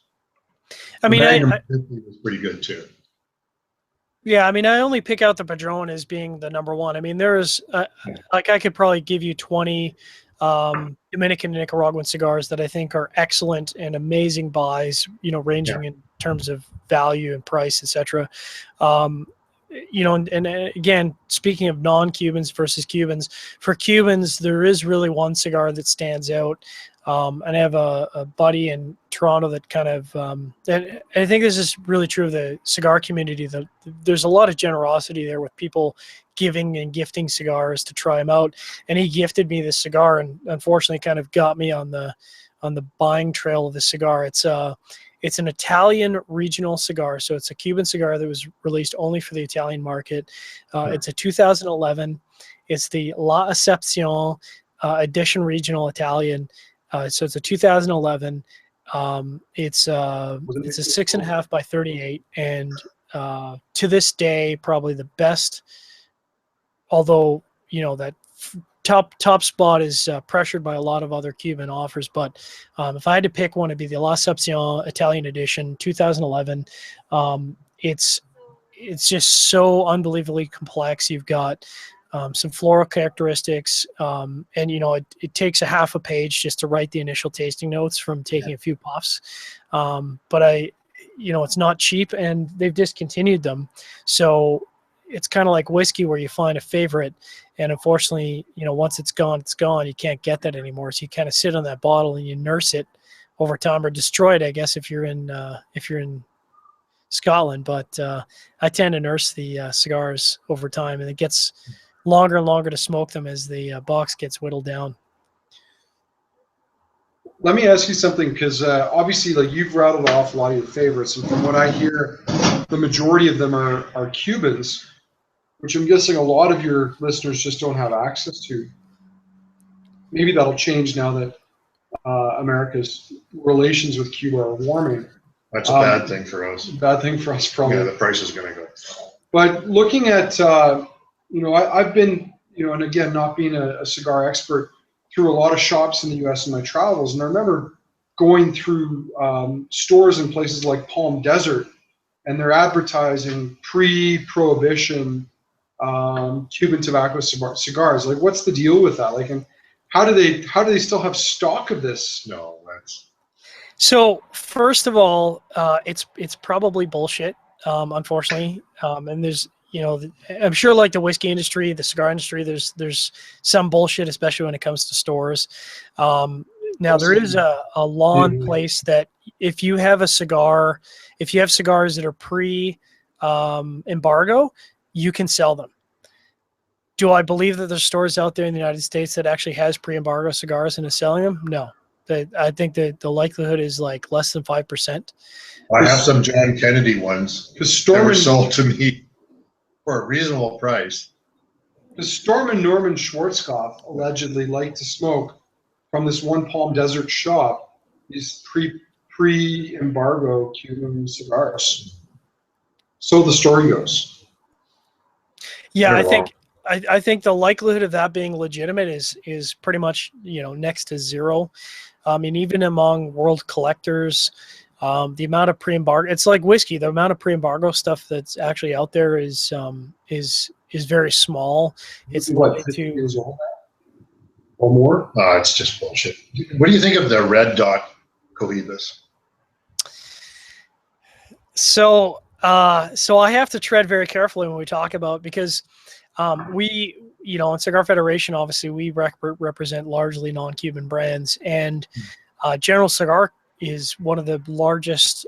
I mean, Magnum 50 was pretty good too. Yeah, I mean, I only pick out the Padron as being the number one. I mean, there's like I could probably give you 20 Dominican and Nicaraguan cigars that I think are excellent and amazing buys, you know, ranging in terms of value and price, etc. You know, and again, speaking of non-Cubans versus Cubans, for Cubans, there is really one cigar that stands out. And I have a buddy in Toronto that kind of, and I think this is really true of the cigar community, that there's a lot of generosity there with people giving and gifting cigars to try them out. And he gifted me this cigar and unfortunately kind of got me on the on the buying trail of the cigar. It's an Italian regional cigar, so it's a Cuban cigar that was released only for the Italian market. It's a 2011. It's the La Accepcion edition regional Italian. So it's a 2011. It's a 6.5 by 38, and to this day, probably the best. Although that top spot is pressured by a lot of other Cuban offers, but if I had to pick one, it'd be the La Accepcion Italian edition, 2011. It's just so unbelievably complex. You've got some floral characteristics, and it takes a half a page just to write the initial tasting notes from taking a few puffs. But it's not cheap, and they've discontinued them, so it's kind of like whiskey where you find a favorite, and unfortunately, once it's gone, it's gone. You can't get that anymore. So you kind of sit on that bottle and you nurse it over time, or destroy it, I guess, if you're in Scotland. But I tend to nurse the cigars over time, and it gets longer and longer to smoke them as the box gets whittled down. Let me ask you something, because obviously, like, you've rattled off a lot of your favorites, and from what I hear, the majority of them are Cubans, which I'm guessing a lot of your listeners just don't have access to. Maybe that'll change now that America's relations with Cuba are warming. That's a bad thing for us. Bad thing for us, probably. Yeah, the price is going to go. But looking at, I've been, and again, not being a cigar expert, through a lot of shops in the U.S. in my travels, and I remember going through stores in places like Palm Desert, and they're advertising pre-prohibition Cuban tobacco cigars. Like, what's the deal with that? Like, and how do they still have stock of this? No, that's. So first of all, it's probably bullshit, unfortunately. And there's, I'm sure, like the whiskey industry, the cigar industry, there's some bullshit, especially when it comes to stores. Now there is a law in place that if you have cigars that are pre-embargo, you can sell them. Do I believe that there's stores out there in the United States that actually has pre-embargo cigars and is selling them? No. I think that the likelihood is like less than 5%. I have some John Kennedy ones that were sold to me for a reasonable price. Because Storm and Norman Schwarzkopf allegedly like to smoke from this one Palm Desert shop these pre-embargo Cuban cigars. So the story goes. Yeah, I think the likelihood of that being legitimate is pretty much next to zero. I mean, even among world collectors, the amount of pre-embargo, it's like whiskey. The amount of pre-embargo stuff that's actually out there is very small. It's what, 50 years old or more? It's just bullshit. What do you think of the red dot Cohibas? So I have to tread very carefully when we talk about, because we, in Cigar Federation, obviously we represent largely non-Cuban brands, and General Cigar is one of the largest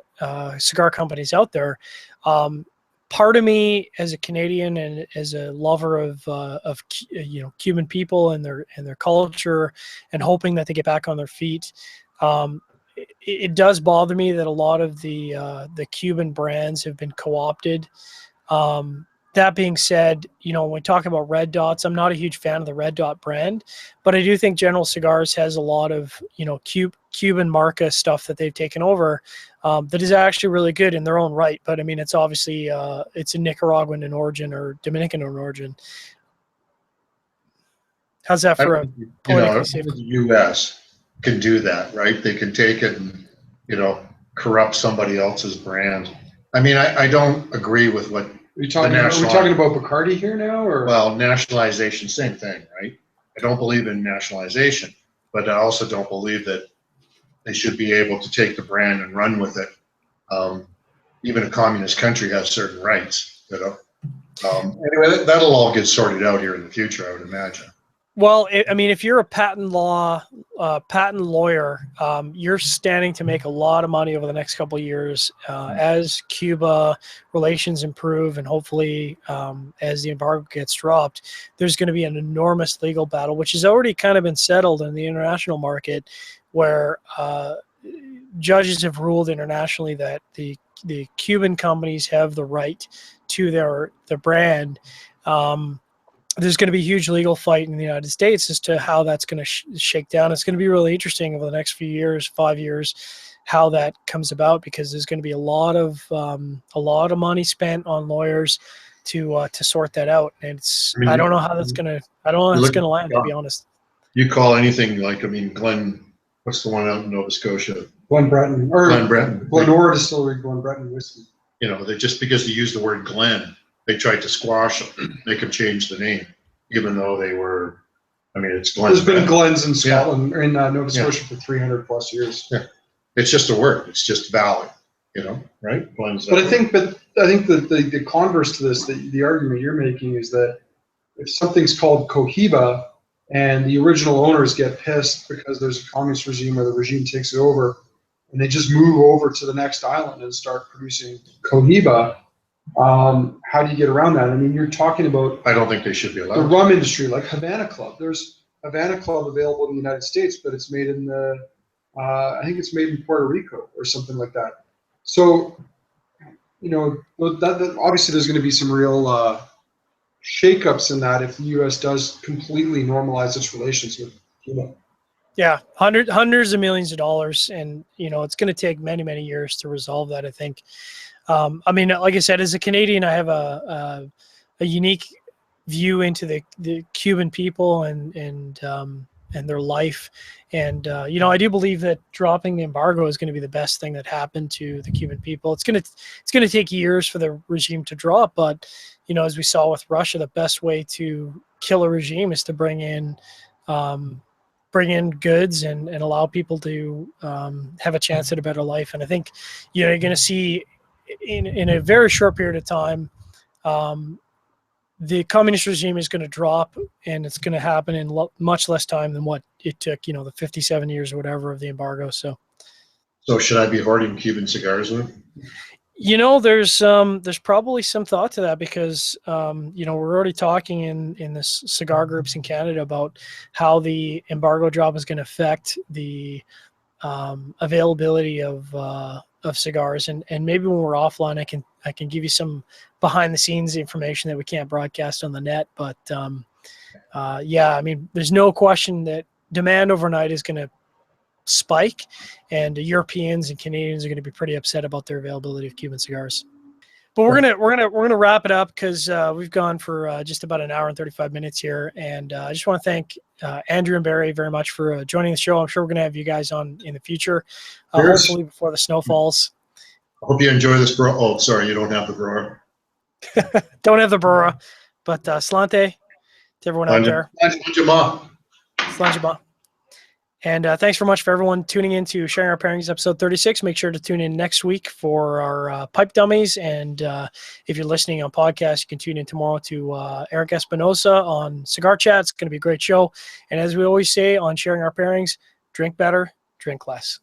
cigar companies out there. Part of me, as a Canadian and as a lover of Cuban people and their culture, and hoping that they get back on their feet, it does bother me that a lot of the Cuban brands have been co-opted. That being said, when we talk about Red Dots, I'm not a huge fan of the Red Dot brand, but I do think General Cigars has a lot of, Cuban marca stuff that they've taken over that is actually really good in their own right. But I mean, it's obviously, it's a Nicaraguan in origin or Dominican in origin. How's that for a politically safe? The U.S. can do that, right? They can take it and, corrupt somebody else's brand. I mean, I don't agree with what. Are we talking about Bacardi here now, or? Well, nationalization, same thing, right? I don't believe in nationalization, but I also don't believe that they should be able to take the brand and run with it. Even a communist country has certain rights, Anyway, that'll all get sorted out here in the future, I would imagine. Well, I mean, if you're a patent lawyer, you're standing to make a lot of money over the next couple of years as Cuba relations improve, and hopefully as the embargo gets dropped. There's going to be an enormous legal battle, which has already kind of been settled in the international market, where judges have ruled internationally that the Cuban companies have the right to their brand. There's going to be a huge legal fight in the United States as to how that's going to shake down. It's going to be really interesting over the next few years, 5 years, how that comes about, because there's going to be a lot of money spent on lawyers to sort that out. And it's, I don't know how that's going to land, to be honest. You call anything like, Glen, what's the one out in Nova Scotia? Glen Breton. Glenora Distillery, Glen Breton whiskey. They just because they used the word Glen, they tried to squash them, make them change the name, even though they were, it's Glen. There's been Glens in Scotland, or in Nova Scotia for 300 plus years. Yeah. It's just a word. It's just valid, right? Glen's but I think the converse to this, the argument you're making is that if something's called Cohiba and the original owners get pissed because there's a communist regime or the regime takes it over, and they just move over to the next island and start producing Cohiba, how do you get around that? You're talking about, I don't think they should be allowed. The rum industry, like Havana Club. There's Havana Club available in the United States, but it's made in I think it's made in Puerto Rico or something like that. So, that obviously there's going to be some real shakeups in that if the U.S. does completely normalize its relations with Cuba. Yeah, hundreds of millions of dollars, and it's going to take many, many years to resolve that, I think. Like I said, as a Canadian, I have a unique view into the Cuban people and their life, and I do believe that dropping the embargo is going to be the best thing that happened to the Cuban people. It's going to take years for the regime to drop, but as we saw with Russia, the best way to kill a regime is to bring in goods and allow people to have a chance at a better life. And I think you're going to see in a very short period of time, the communist regime is going to drop, and it's going to happen in much less time than what it took, the 57 years or whatever of the embargo. So should I be hoarding Cuban cigars then? There's probably some thought to that, because we're already talking in this cigar groups in Canada about how the embargo drop is going to affect the availability of cigars, and maybe when we're offline, I can give you some behind the scenes information that we can't broadcast on the net. But there's no question that demand overnight is going to spike, and Europeans and Canadians are going to be pretty upset about their availability of Cuban cigars. But we're gonna wrap it up, because we've gone for just about an hour and 35 minutes here, and I just want to thank Andrew and Barry very much for joining the show. I'm sure we're gonna have you guys on in the future, hopefully before the snow falls. I hope you enjoy this, bro. Oh, sorry, you don't have the brewer. Don't have the brewer, but Slante to everyone out there. Slante. And thanks very much for everyone tuning in to Sharing Our Pairings, episode 36. Make sure to tune in next week for our pipe dummies. And if you're listening on podcast, you can tune in tomorrow to Eric Espinosa on Cigar Chat. It's going to be a great show. And as we always say on Sharing Our Pairings, drink better, drink less.